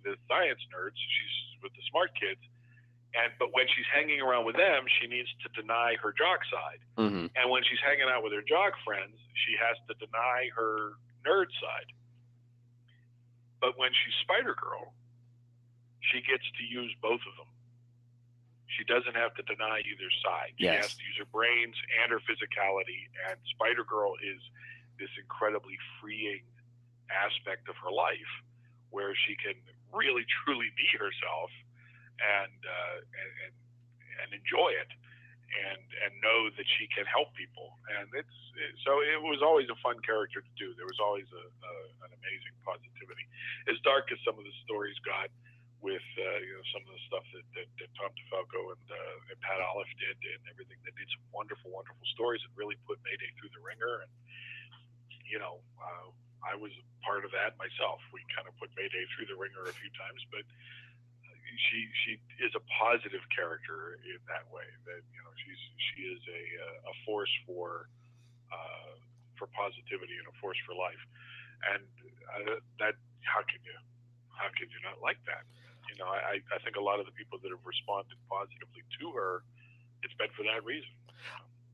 the science nerds, she's with the smart kids, but when she's hanging around with them, she needs to deny her jock side. And when she's hanging out with her jock friends, she has to deny her nerd side. But when she's Spider-Girl, she gets to use both of them. She doesn't have to deny either side. She has to use her brains and her physicality, and Spider-Girl is this incredibly freeing aspect of her life where she can really truly be herself and enjoy it and know that she can help people. And so it was always a fun character to do. There was always an amazing positivity. As dark as some of the stories got with some of the stuff that Tom DeFalco and Pat Olive did and everything, they did some wonderful, wonderful stories that really put Mayday through the ringer. And I was part of that myself. We kind of put Mayday through the ringer a few times, but she is a positive character in that way. That she is a force for positivity and a force for life. And that how can you not like that? I think a lot of the people that have responded positively to her, it's been for that reason.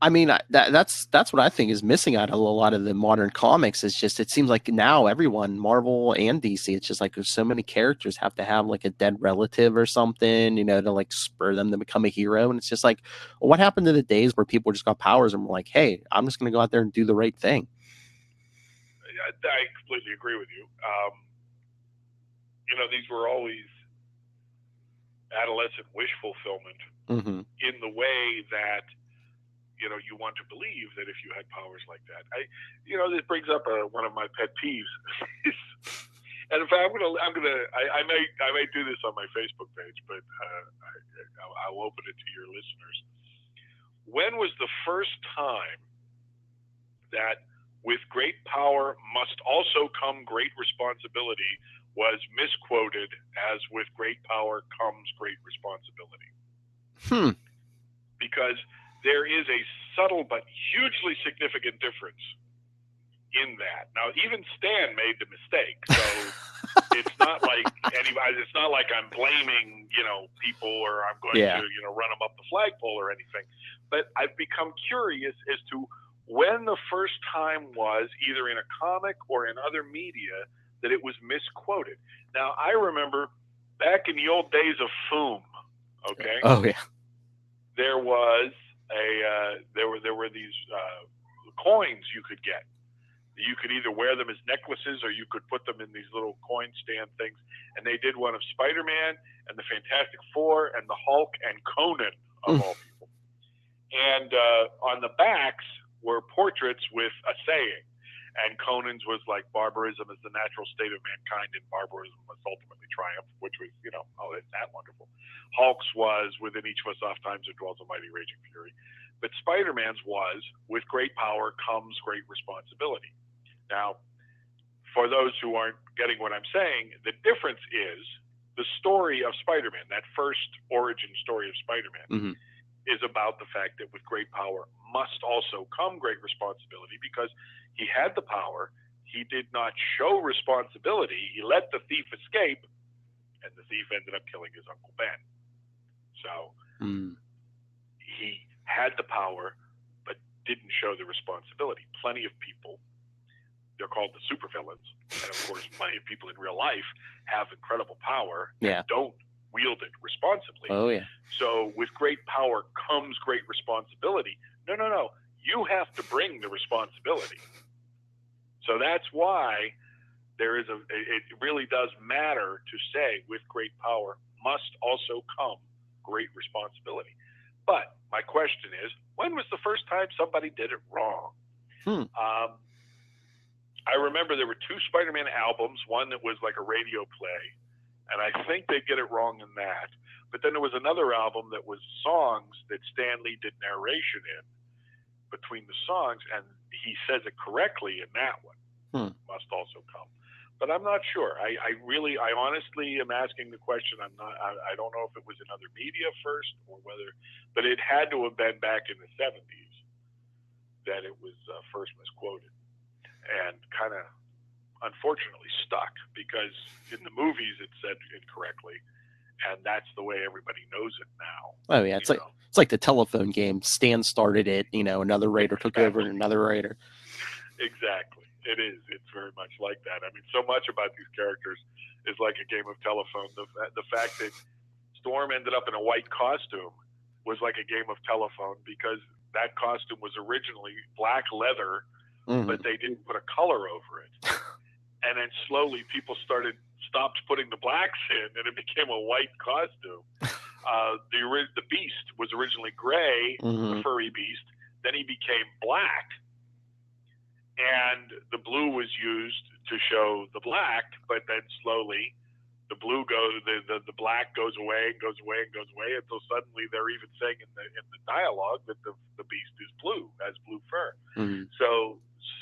I mean, that's what I think is missing out of a lot of the modern comics. It's just, it seems like now everyone, Marvel and DC, it's just like there's so many characters have to have like a dead relative or something, to like spur them to become a hero. And it's just like, well, what happened to the days where people just got powers and were like, hey, I'm just going to go out there and do the right thing? I completely agree with you. These were always adolescent wish fulfillment in the way that you want to believe that if you had powers like that. This brings up one of my pet peeves. And in fact, I may do this on my Facebook page, but I'll open it to your listeners. When was the first time that with great power must also come great responsibility was misquoted as with great power comes great responsibility? Because there is a subtle but hugely significant difference in that. Now, even Stan made the mistake. So, It's not like anybody. It's not like I'm blaming, people, or I'm going to, run them up the flagpole or anything. But I've become curious as to when the first time was, either in a comic or in other media, that it was misquoted. Now, I remember back in the old days of Foom. Okay. Oh yeah. There was there were these coins you could get. You could either wear them as necklaces or you could put them in these little coin stand things. And they did one of Spider-Man and the Fantastic Four and the Hulk and Conan, of all people. And on the backs were portraits with a saying. And Conan's was like, barbarism is the natural state of mankind and barbarism must ultimately triumph, which was, oh, isn't that wonderful. Hulk's was, within each of us oft times there dwells a mighty raging fury. But Spider-Man's was, with great power comes great responsibility. Now, for those who aren't getting what I'm saying, the difference is the story of Spider-Man, that first origin story of Spider-Man, is about the fact that with great power must also come great responsibility, because he had the power, he did not show responsibility, he let the thief escape, and the thief ended up killing his Uncle Ben. So he had the power, but didn't show the responsibility. Plenty of people, they're called the supervillains, and of course plenty of people in real life have incredible power and don't wield it responsibly. Oh yeah. So with great power comes great responsibility. No. You have to bring the responsibility. So that's why it really does matter to say with great power must also come great responsibility. But my question is, when was the first time somebody did it wrong? I remember there were two Spider-Man albums, one that was like a radio play, and I think they get it wrong in that. But then there was another album that was songs that Stan Lee did narration in between the songs, and he says it correctly in that one. Must also come. But I'm not sure. I honestly am asking the question. I don't know if it was in other media first or whether, but it had to have been back in the 70s that it was first misquoted. And kind of unfortunately stuck, because in the movies it said incorrectly, and that's the way everybody knows it now. Oh yeah, it's like the telephone game. Stan started it, another writer took over, and another writer. Exactly, it is. It's very much like that. I mean, so much about these characters is like a game of telephone. The fact that Storm ended up in a white costume was like a game of telephone, because that costume was originally black leather. But they didn't put a color over it. And then slowly people stopped putting the blacks in, and it became a white costume. The Beast was originally gray, the furry Beast. Then he became black. And the blue was used to show the black, but then slowly the blue the black goes away and goes away and goes away, until suddenly they're even saying in the dialogue that the Beast is blue, has blue fur.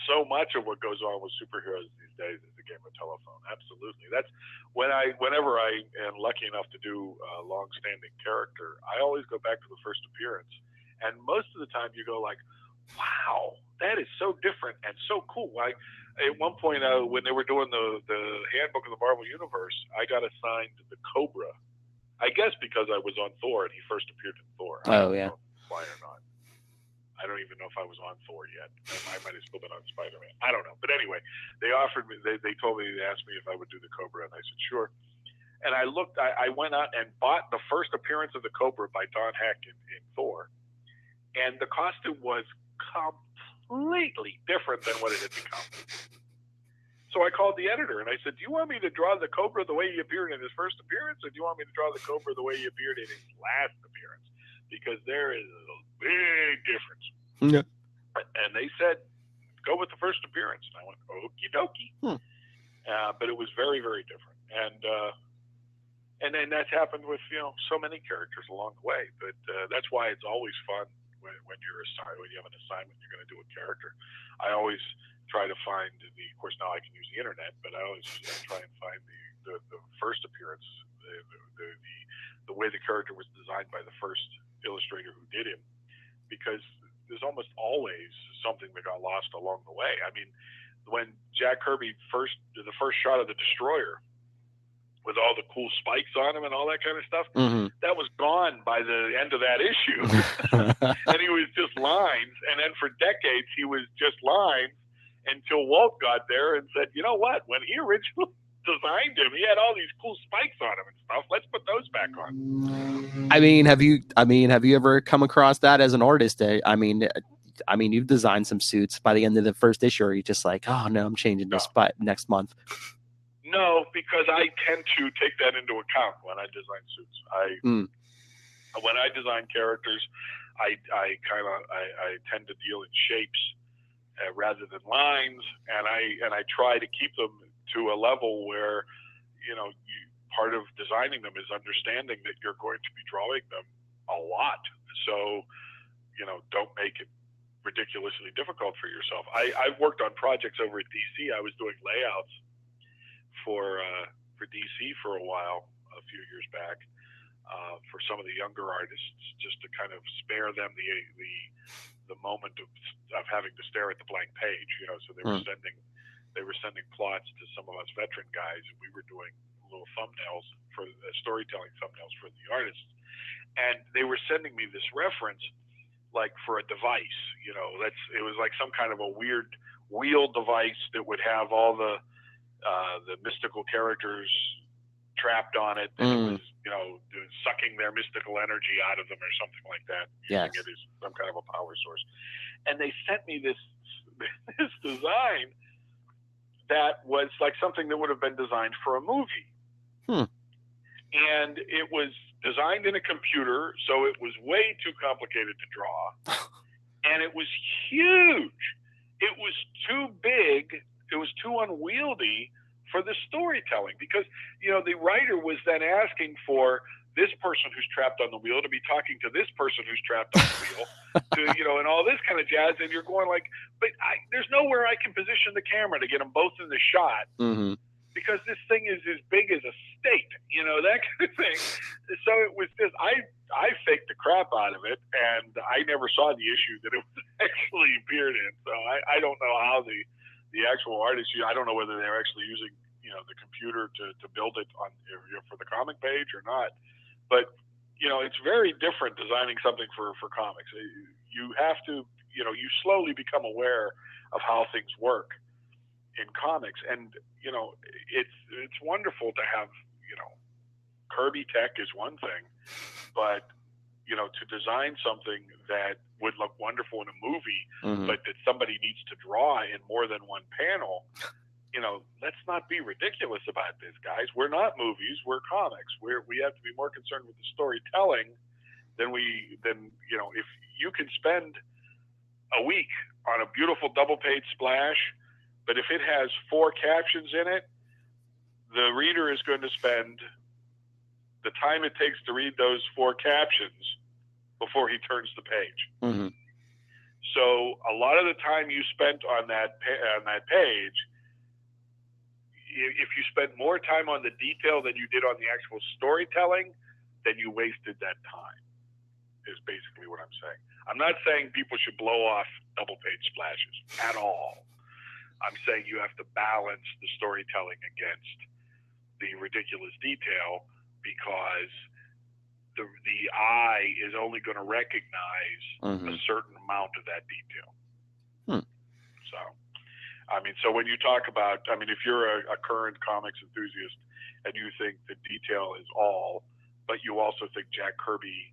So much of what goes on with superheroes these days is a game of telephone. Absolutely. That's whenever I am lucky enough to do a long-standing character, I always go back to the first appearance. And most of the time you go like, wow, that is so different and so cool. At one point, when they were doing the handbook of the Marvel Universe, I got assigned the Cobra. I guess because I was on Thor and he first appeared in Thor. Oh, yeah. Why or not. I don't even know if I was on Thor yet. I might have still been on Spider-Man. I don't know. But anyway, they offered me, they told me, they asked me if I would do the Cobra, and I said, sure. And I went out and bought the first appearance of the Cobra by Don Heck in Thor. And the costume was completely different than what it had become. So I called the editor and I said, do you want me to draw the Cobra the way he appeared in his first appearance, or do you want me to draw the Cobra the way he appeared in his last appearance? Because there is a big difference. Yeah. And they said, go with the first appearance. And I went, okie dokie. But it was very, very different. And then that's happened with, so many characters along the way. But that's why it's always fun when you have an assignment, you're going to do a character. I always try to find of course now I can use the internet, but I always try and find the first appearance, the way the character was designed by the first illustrator who did him, because there's almost always something that got lost along the way. I mean, when Jack Kirby the first shot of the Destroyer with all the cool spikes on him and all that kind of stuff. Mm-hmm. That was gone by the end of that issue. And he was just lines. And then for decades, he was just lines until Walt got there and said, you know what? When he originally designed him, he had all these cool spikes on him and stuff. Let's put those back on. I mean, have you ever come across that as an artist? I mean, you've designed some suits by the end of the first issue. Or are you just like, oh no, I'm changing this by next month? No, because I tend to take that into account when I design suits. When I design characters, I tend to deal in shapes rather than lines, and I try to keep them to a level where, part of designing them is understanding that you're going to be drawing them a lot. So, don't make it ridiculously difficult for yourself. I've worked on projects over at DC. I was doing layouts for DC for a while, a few years back, for some of the younger artists, just to kind of spare them the moment of having to stare at the blank page. So they were sending plots to some of us veteran guys, and we were doing little thumbnails for the storytelling thumbnails for the artists, and they were sending me this reference like for a device. It was like some kind of a weird wheel device that would have all the mystical characters trapped on it, and it was, sucking their mystical energy out of them or something like that, using it as some kind of a power source. And they sent me this design that was like something that would have been designed for a movie. And it was designed in a computer, so it was way too complicated to draw. And it was huge. It was too big. It was too unwieldy for the storytelling, because the writer was then asking for this person who's trapped on the wheel to be talking to this person who's trapped on the wheel, and all this kind of jazz. And you're going like, but there's nowhere I can position the camera to get them both in the shot, because this thing is as big as a state, that kind of thing. So it was just, I faked the crap out of it, and I never saw the issue that it was actually appeared in. So I don't know how the actual artists, I don't know whether they're actually using, the computer to build it on for the comic page or not. But, it's very different designing something for comics. You have to, you slowly become aware of how things work in comics. And, it's wonderful to have, Kirby tech is one thing, but, to design something that would look wonderful in a movie, but that somebody needs to draw in more than one panel, let's not be ridiculous about this, guys. We're not movies, we're comics. We have to be more concerned with the storytelling than if you can spend a week on a beautiful double page splash, but if it has 4 captions in it, the reader is going to spend the time it takes to read those 4 captions before he turns the page. So a lot of the time you spent on that page, if you spent more time on the detail than you did on the actual storytelling, then you wasted that time, is basically what I'm saying. I'm not saying people should blow off double page splashes at all. I'm saying you have to balance the storytelling against the ridiculous detail, because the eye is only going to recognize a certain amount of that detail. So, so when you talk about, if you're a current comics enthusiast and you think the detail is all, but you also think Jack Kirby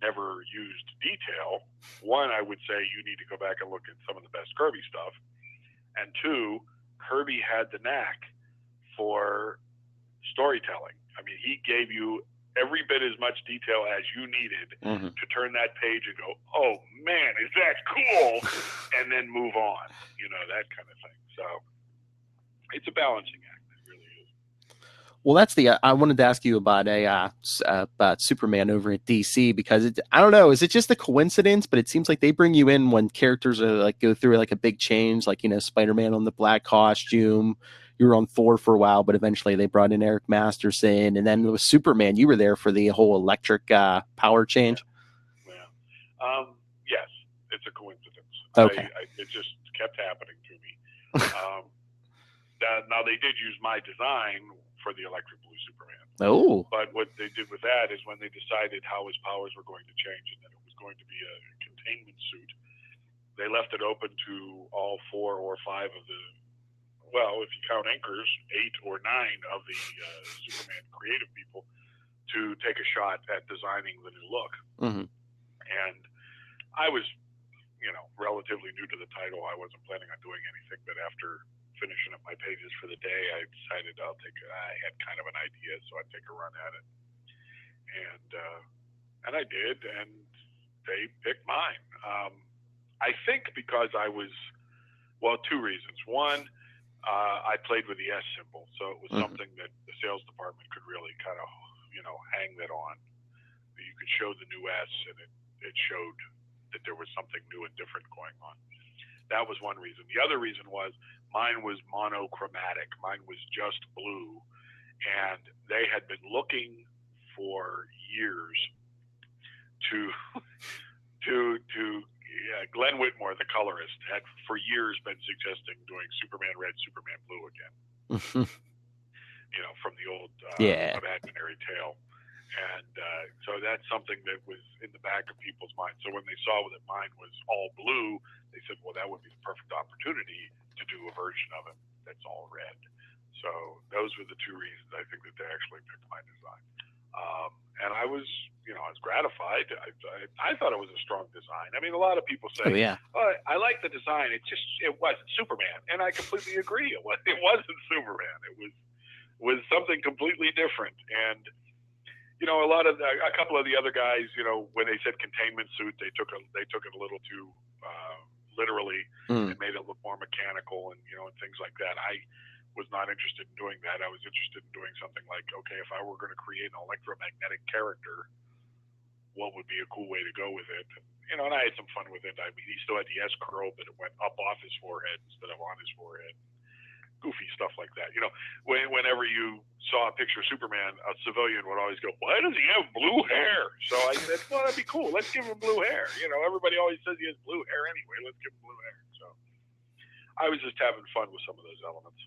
never used detail, one, I would say you need to go back and look at some of the best Kirby stuff. And 2, Kirby had the knack for storytelling. He gave you every bit as much detail as you needed to turn that page and go, oh man, is that cool? And then move on, that kind of thing. So it's a balancing act. It really is. Well, that's I wanted to ask you about about Superman over at DC, because I don't know, is it just a coincidence? But it seems like they bring you in when characters are like go through like a big change, like Spider-Man on the black costume. You were on Thor for a while, but eventually they brought in Eric Masterson, and then with Superman, you were there for the whole electric power change. Yeah. Yes, it's a coincidence. Okay. It just kept happening to me. Now they did use my design for the Electric Blue Superman. Oh. But what they did with that is when they decided how his powers were going to change and that it was going to be a containment suit, they left it open to all 4 or 5 of the, well, if you count anchors, 8 or 9 of the Superman creative people to take a shot at designing the new look. Mm-hmm. And I was, relatively new to the title. I wasn't planning on doing anything, but after finishing up my pages for the day, I decided I had kind of an idea, so I'd take a run at it. And I did, and they picked mine. I think because I was, 2 reasons. One, I played with the S symbol, so it was something that the sales department could really kind of, hang that on. You could show the new S, and it showed that there was something new and different going on. That was one reason. The other reason was mine was monochromatic. Mine was just blue, and they had been looking for years to Glenn Whitmore, the colorist, had for years been suggesting doing Superman Red, Superman Blue again. From the old imaginary tale. And so that's something that was in the back of people's minds. So when they saw that mine was all blue, they said, well, that would be the perfect opportunity to do a version of it that's all red. So those were the 2 reasons I think that they actually picked my design. And I was gratified. I thought it was a strong design. I mean, a lot of people say, I like the design. It wasn't Superman. And I completely agree. It wasn't Superman. It was something completely different. And, a couple of the other guys, when they said containment suit, they took it a little too literally and made it look more mechanical and things like that. I was not interested in doing that. I was interested in doing something like, okay, if I were going to create an electromagnetic character, what would be a cool way to go with it? And I had some fun with it. I mean, he still had the S curl, but it went up off his forehead instead of on his forehead. Goofy stuff like that. Whenever you saw a picture of Superman, a civilian would always go, why does he have blue hair? So I said, well, that'd be cool. Let's give him blue hair. Everybody always says he has blue hair anyway. Let's give him blue hair. So I was just having fun with some of those elements.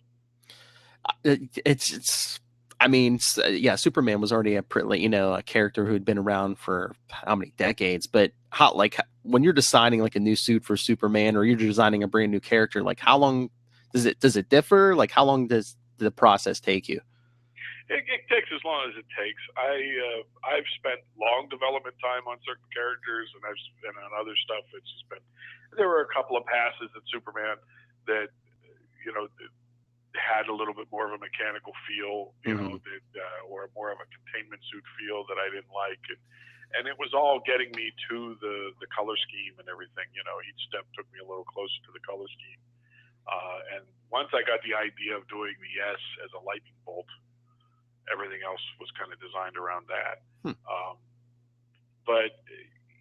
Superman was already a character who had been around for how many decades, but when you're designing like a new suit for Superman or you're designing a brand new character, like how long does it differ? Like how long does the process take you? It takes as long as it takes. I've spent long development time on certain characters, and on other stuff. It's just been, there were a couple of passes at Superman that had a little bit more of a mechanical feel, or more of a containment suit feel that I didn't like, and it was all getting me to the color scheme and everything. Each step took me a little closer to the color scheme. And once I got the idea of doing the S as a lightning bolt, everything else was kind of designed around that. But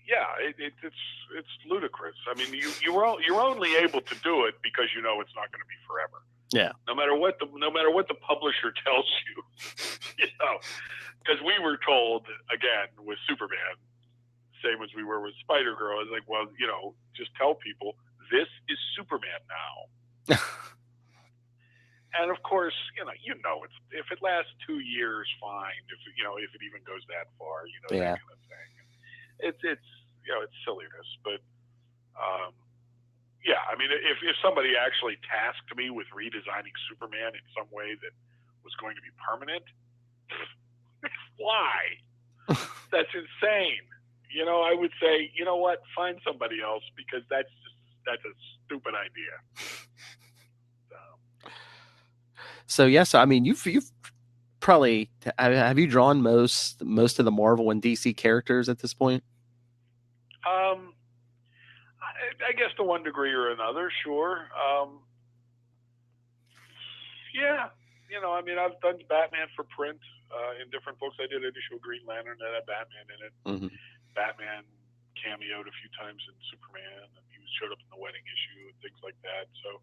yeah, it's ludicrous. I mean, you're only able to do it because it's not going to be forever. Yeah. No matter what the publisher tells you, because we were told again with Superman, same as we were with SpiderGirl, it's like, well, just tell people this is Superman now. And of course, it's, if it lasts 2 years, fine. If it even goes that far, that kind of thing. It's silliness, but I mean, if somebody actually tasked me with redesigning Superman in some way that was going to be permanent, why? That's insane. I would say, you know what, find somebody else, because that's a stupid idea. So yes, I mean, you've probably, have you drawn most of the Marvel and DC characters at this point? I guess to one degree or another, sure. Yeah, I mean, I've done Batman for print in different books. I did an issue of Green Lantern that had Batman in it. Batman cameoed a few times in Superman, and he showed up in the wedding issue and things like that. So,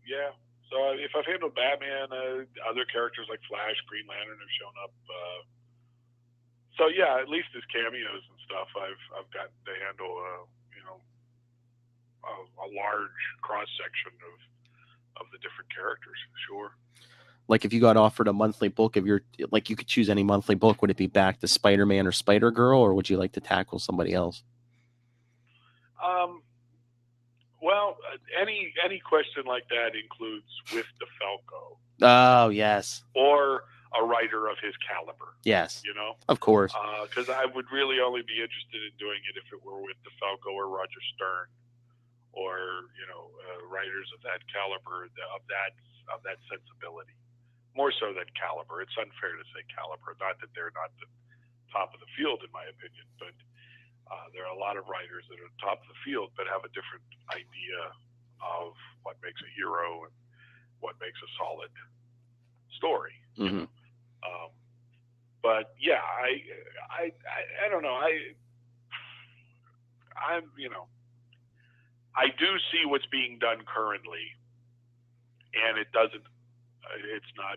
yeah. So if I've handled Batman, other characters like Flash, Green Lantern have shown up. So yeah, at least as cameos and stuff, I've gotten to handle a large cross section of the different characters. Sure. Like if you got offered a monthly book of your, like you could choose any monthly book, would it be back to Spider-Man or Spider-Girl, or would you like to tackle somebody else? Well, any question like that includes with the Falco. Oh, yes. Or a writer of his caliber. Yes. You know? Of course. Because I would really only be interested in doing it if it were with the Falco or Roger Stern, or writers of that caliber, of that sensibility. More so than caliber. It's unfair to say caliber. Not that they're not the top of the field, in my opinion, but there are a lot of writers that are top of the field, but have a different idea of what makes a hero and what makes a solid story. Mm-hmm. But yeah, I don't know. I do see what's being done currently, and it's not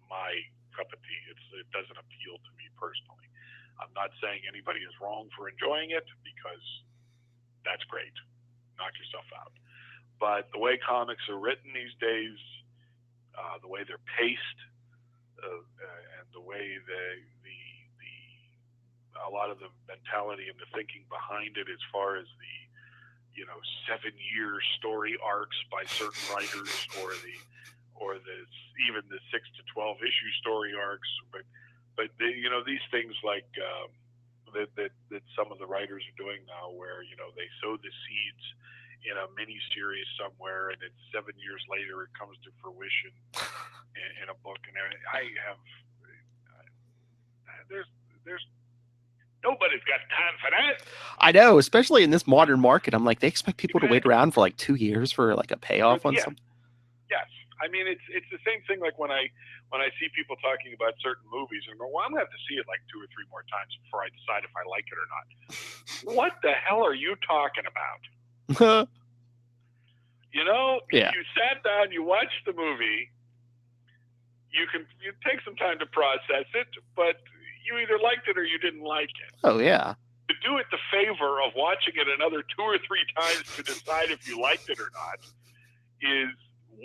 my cup of tea. It doesn't appeal to me personally. I'm not saying anybody is wrong for enjoying it, because that's great. Knock yourself out. But the way comics are written these days, the way they're paced, and the way a lot of the mentality and the thinking behind it, as far as the 7-year story arcs by certain writers, or even the 6 to 12 issue story arcs, but these things like that some of the writers are doing now, where they sow the seeds in a mini series somewhere, and it's 7 years later it comes to fruition in a book. And there's nobody's got time for that. I know, especially in this modern market. I'm like, they expect people to wait around for like 2 years for like a payoff on something. Yes, I mean it's the same thing. Like when I see people talking about certain movies, and go, well, I'm gonna have to see it like 2 or 3 more times before I decide if I like it or not. What the hell are you talking about? Yeah. If you sat down, you watched the movie, you take some time to process it, but you either liked it or you didn't like it. Oh yeah. To do it the favor of watching it another 2 or 3 times to decide if you liked it or not is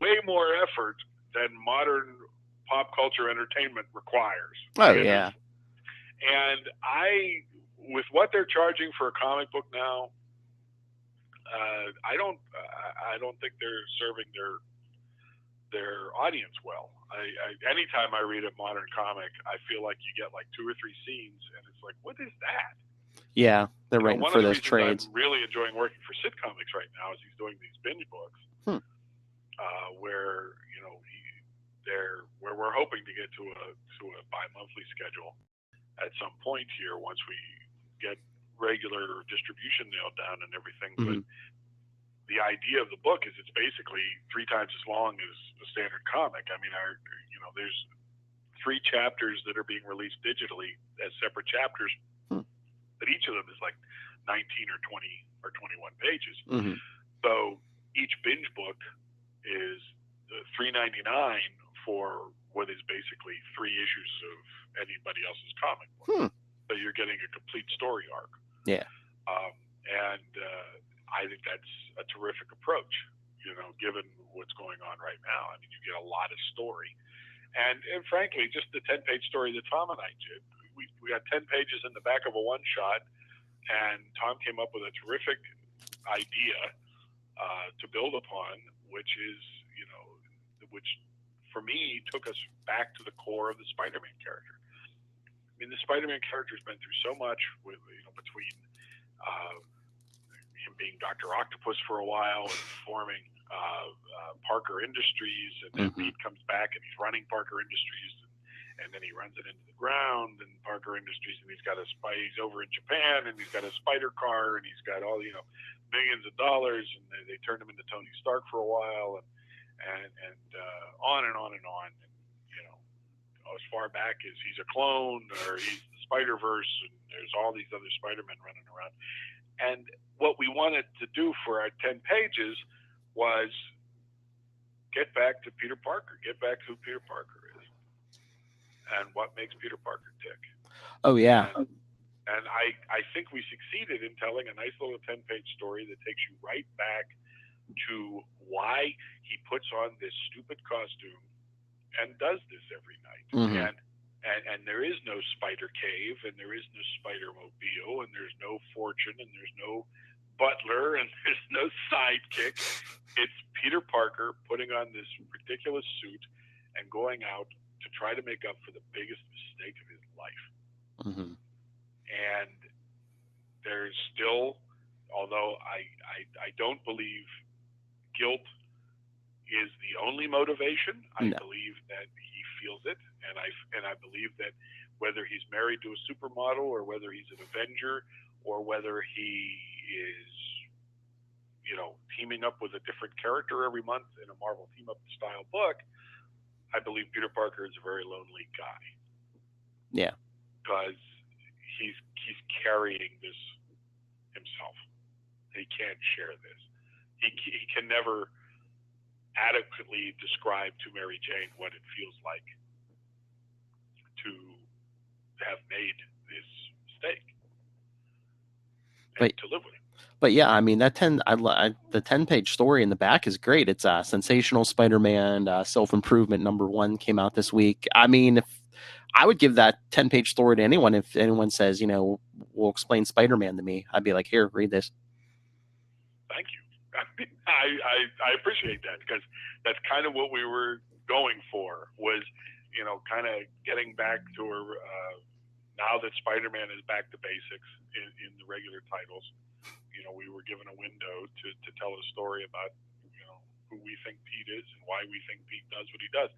way more effort than modern pop culture entertainment requires. Oh yeah. And with what they're charging for a comic book now, I don't think they're serving their audience well. Anytime I read a modern comic, I feel like you get like 2 or 3 scenes, and it's like, what is that? Yeah, they're writing for those trades. I'm really enjoying working for Sid Comics right now is he's doing these binge books, where where we're hoping to get to a bi-monthly schedule at some point here, once we get regular distribution nailed down and everything. Mm-hmm. But the idea of the book is it's basically 3 times as long as a standard comic. I mean, there's 3 chapters that are being released digitally as separate chapters, but each of them is like 19 or 20 or 21 pages. Mm-hmm. So each binge book is $3.99 for what is basically 3 issues of anybody else's comic book. So you're getting a complete story arc. Yeah. And I think that's a terrific approach, given what's going on right now. I mean, you get a lot of story. And frankly, just the 10-page story that Tom and I did, we got 10 pages in the back of a one-shot, and Tom came up with a terrific idea to build upon, which which for me took us back to the core of the Spider-Man character. I mean, the Spider-Man character has been through so much between him being Dr. Octopus for a while and forming Parker Industries, and then Pete comes back and he's running Parker Industries, and then he runs it into the ground and Parker Industries, and he's over in Japan, and he's got a spider car, and he's got all millions of dollars, and they turned him into Tony Stark for a while, and on and on and on. And, as far back as he's a clone, or he's the Spider-Verse, and there's all these other Spider-Men running around. And what we wanted to do for our 10 pages was get back to Peter Parker, get back to who Peter Parker is, and what makes Peter Parker tick. Oh, yeah. And I think we succeeded in telling a nice little 10-page story that takes you right back to why he puts on this stupid costume and does this every night. Mm-hmm. And there is no spider cave, and there is no spider-mobile, and there's no fortune, and there's no butler, and there's no sidekick. It's Peter Parker putting on this ridiculous suit and going out to try to make up for the biggest mistake of his life. Mm-hmm. And there's still, although I don't believe guilt is the only motivation. I believe that he feels it, and I believe that whether he's married to a supermodel, or whether he's an Avenger, or whether he is, teaming up with a different character every month in a Marvel team-up style book, I believe Peter Parker is a very lonely guy. Yeah, because he's carrying this himself. He can't share this. He can never adequately describe to Mary Jane what it feels like to have made this mistake and to live with it. But yeah, I mean, the 10-page story in the back is great. It's Sensational Spider-Man Self-Improvement #1 came out this week. I mean, if I would give that 10-page story to anyone, if anyone says, we'll explain Spider-Man to me, I'd be like, here, read this. Thank you. I appreciate that, because that's kind of what we were going for, was, kind of getting back to now that Spider-Man is back to basics in the regular titles. We were given a window to tell a story about, who we think Pete is and why we think Pete does what he does.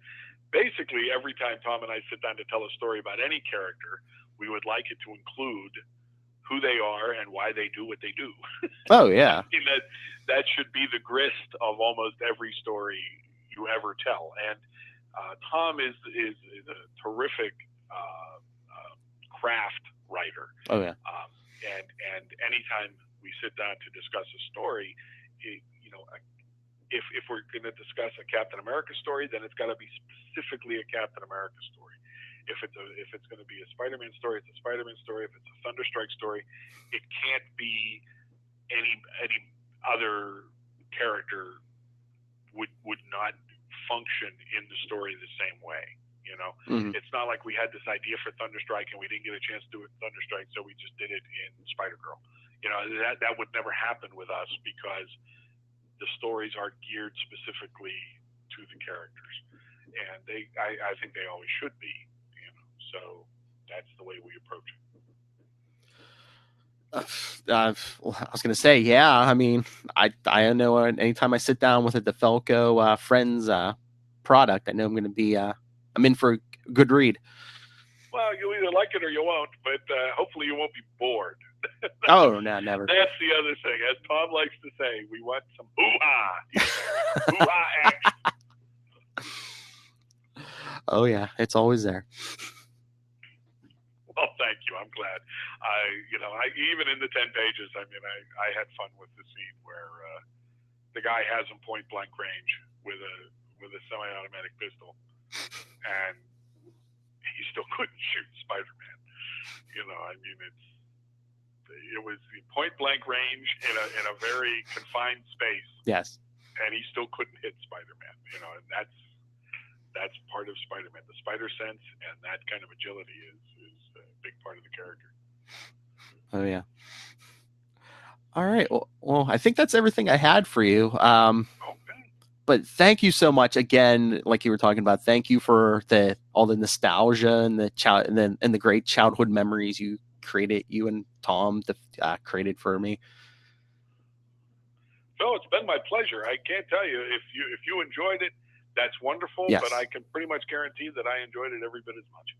Basically, every time Tom and I sit down to tell a story about any character, we would like it to include who they are and why they do what they do. Oh, yeah. I mean, that should be the grist of almost every story you ever tell. And Tom is a terrific craft writer. Oh, yeah. And anytime we sit down to discuss a story, if we're going to discuss a Captain America story, then it's got to be specifically a Captain America story. If it's going to be a Spider-Man story, it's a Spider-Man story. If it's a Thunderstrike story, it can't be any other character would not function in the story the same way. Mm-hmm. It's not like we had this idea for Thunderstrike and we didn't get a chance to do it in Thunderstrike, so we just did it in SpiderGirl. That would never happen with us, because the stories are geared specifically to the characters, and I think they always should be. So that's the way we approach it. I was going to say, yeah. I mean, I know anytime I sit down with a Falco Frenz product, I know I'm going to be I'm in for a good read. Well, you'll either like it or you won't, but hopefully you won't be bored. Oh, no, never. That's the other thing. As Tom likes to say, we want some hoo-ha. Hoo-ha action. Oh, yeah. It's always there. Well, thank you. I'm glad. Even in the 10 pages, I had fun with the scene where the guy has him point blank range with a semi-automatic pistol, and he still couldn't shoot Spider-Man. It was the point blank range in a very confined space. Yes. And he still couldn't hit Spider-Man. And that's part of Spider-Man. The spider sense and that kind of agility is a big part of the character. Oh, yeah. All right. Well, I think that's everything I had for you. But thank you so much again. Like you were talking about, thank you for all the nostalgia and the great childhood memories you and Tom created for me. So it's been my pleasure. I can't tell you if you enjoyed it, that's wonderful. Yes. But I can pretty much guarantee that I enjoyed it every bit as much.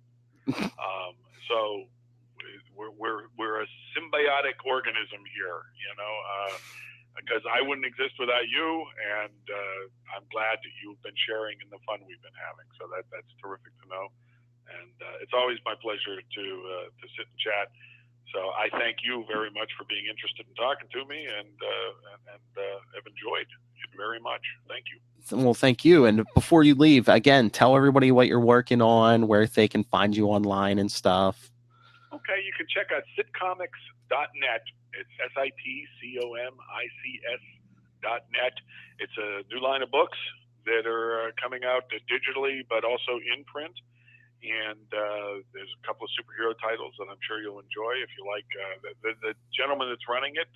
So we're a symbiotic organism here, because I wouldn't exist without you, and I'm glad that you've been sharing in the fun we've been having. So that's terrific to know, and it's always my pleasure to sit and chat. So I thank you very much for being interested in talking to me, and have enjoyed it very much. Thank you. Well, thank you. And before you leave, again, tell everybody what you're working on, where they can find you online and stuff. Okay, you can check out sitcomics.net. It's SITCOMICS.net. It's a new line of books, that are coming out digitally, but also in print. And there's a couple of superhero titles that I'm sure you'll enjoy if you like. The gentleman that's running it,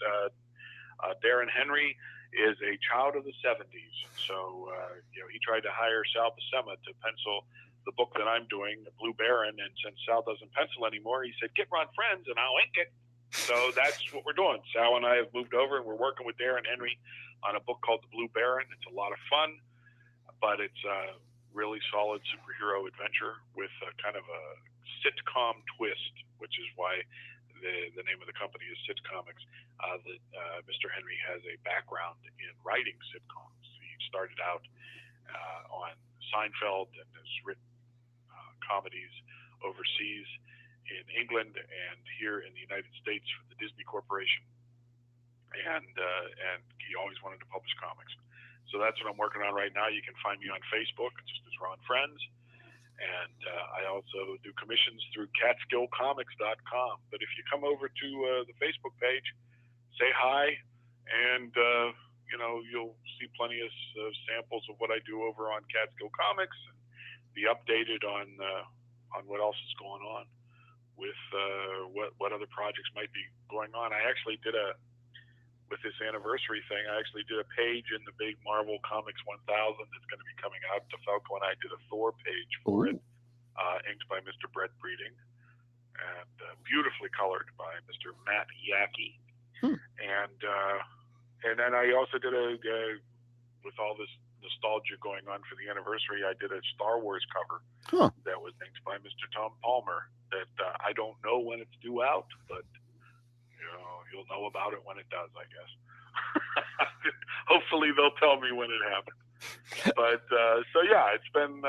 Darren Henry, is a child of the 70s. So, he tried to hire Sal Buscema to pencil the book that I'm doing, The Blue Baron. And since Sal doesn't pencil anymore, he said, get Ron Frenz and I'll ink it. So that's what we're doing. Sal and I have moved over and we're working with Darren Henry on a book called The Blue Baron. It's a lot of fun, but it's really solid superhero adventure with a kind of a sitcom twist, which is why the name of the company is Sitcomics. Mr. Henry has a background in writing sitcoms. He started out on Seinfeld and has written comedies overseas in England and here in the United States for the Disney Corporation. And he always wanted to publish comics. So that's what I'm working on right now. You can find me on Facebook, just as Ron Frenz. And I also do commissions through catskillcomics.com. But if you come over to the Facebook page, say hi, and you'll see plenty of samples of what I do over on Catskill Comics, and be updated on what else is going on with what other projects might be going on. I actually did with this anniversary thing, I actually did a page in the big Marvel Comics 1000 that's going to be coming out to Falco, and I did a Thor page for it, inked by Mr. Brett Breeding, and beautifully colored by Mr. Matt Yackey. And then I also did with all this nostalgia going on for the anniversary, I did a Star Wars cover that was inked by Mr. Tom Palmer that I don't know when it's due out, but you'll know about it when it does, I guess. Hopefully they'll tell me when it happens. But so yeah, it's been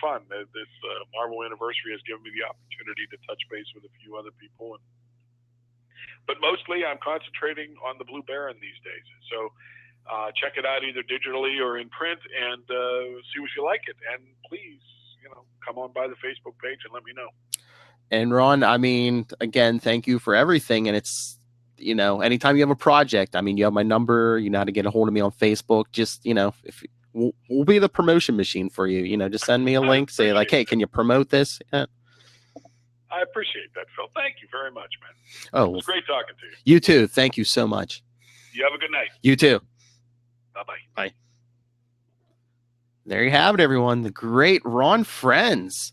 fun. This Marvel anniversary has given me the opportunity to touch base with a few other people, but mostly I'm concentrating on the Blue Baron these days. So check it out either digitally or in print, and see if you like it. And please, come on by the Facebook page and let me know. And Ron, I mean, again, thank you for everything. And it's, anytime you have a project, I mean, you have my number, you know how to get a hold of me on Facebook. Just, if we'll be the promotion machine for you, just send me a link, say like, hey, can you promote this? Yeah. I appreciate that, Phil. Thank you very much, man. Oh, it was great talking to you. You too. Thank you so much. You have a good night. You too. Bye-bye. Bye. There you have it, everyone. The great Ron Frenz.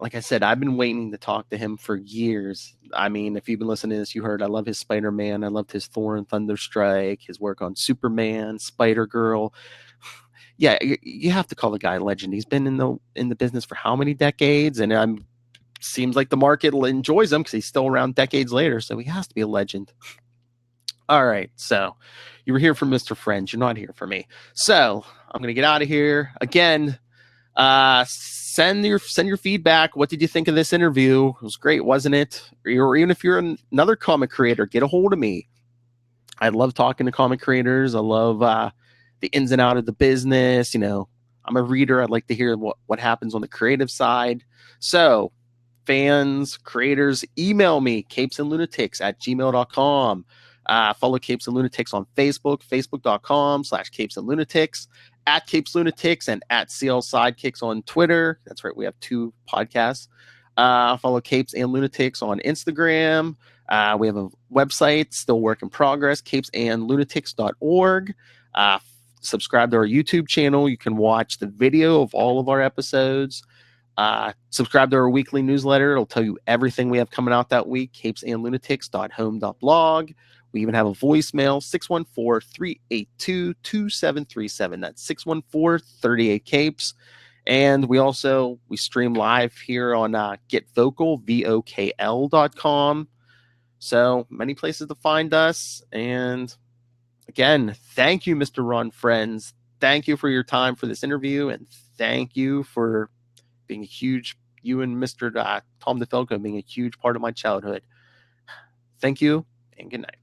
Like I said, I've been waiting to talk to him for years. I mean, if you've been listening to this, you heard I love his SpiderMan. I loved his Thor and Thunderstrike, his work on Superman, SpiderGirl. Yeah, you have to call the guy a legend. He's been in the business for how many decades? And seems like the market enjoys him because he's still around decades later. So he has to be a legend. All right. So you were here for Mr. Frenz. You're not here for me. So I'm going to get out of here. Again, send your feedback. What did you think of this interview? It was great, wasn't it? Or even if you're another comic creator, get a hold of me. I love talking to comic creators. I love the ins and outs of the business. I'm a reader. I'd like to hear what happens on the creative side. So fans, creators, email me, capesandlunatics@gmail.com. Follow Capes and Lunatics on Facebook, facebook.com/capesandlunatics, @CapesLunatics, and @CL Sidekicks on Twitter. That's right, we have 2 podcasts. Follow Capes and Lunatics on Instagram. We have a website, still work in progress, capesandlunatics.org. Subscribe to our YouTube channel. You can watch the video of all of our episodes. Subscribe to our weekly newsletter. It'll tell you everything we have coming out that week, capesandlunatics.home.blog. We even have a voicemail, 614-382-2737. That's 614-38-CAPES. And we stream live here on GetVocal, VOKL.com. So many places to find us. And again, thank you, Mr. Ron Frenz. Thank you for your time for this interview. And thank you for being you and Mr. Tom DeFalco being a huge part of my childhood. Thank you and good night.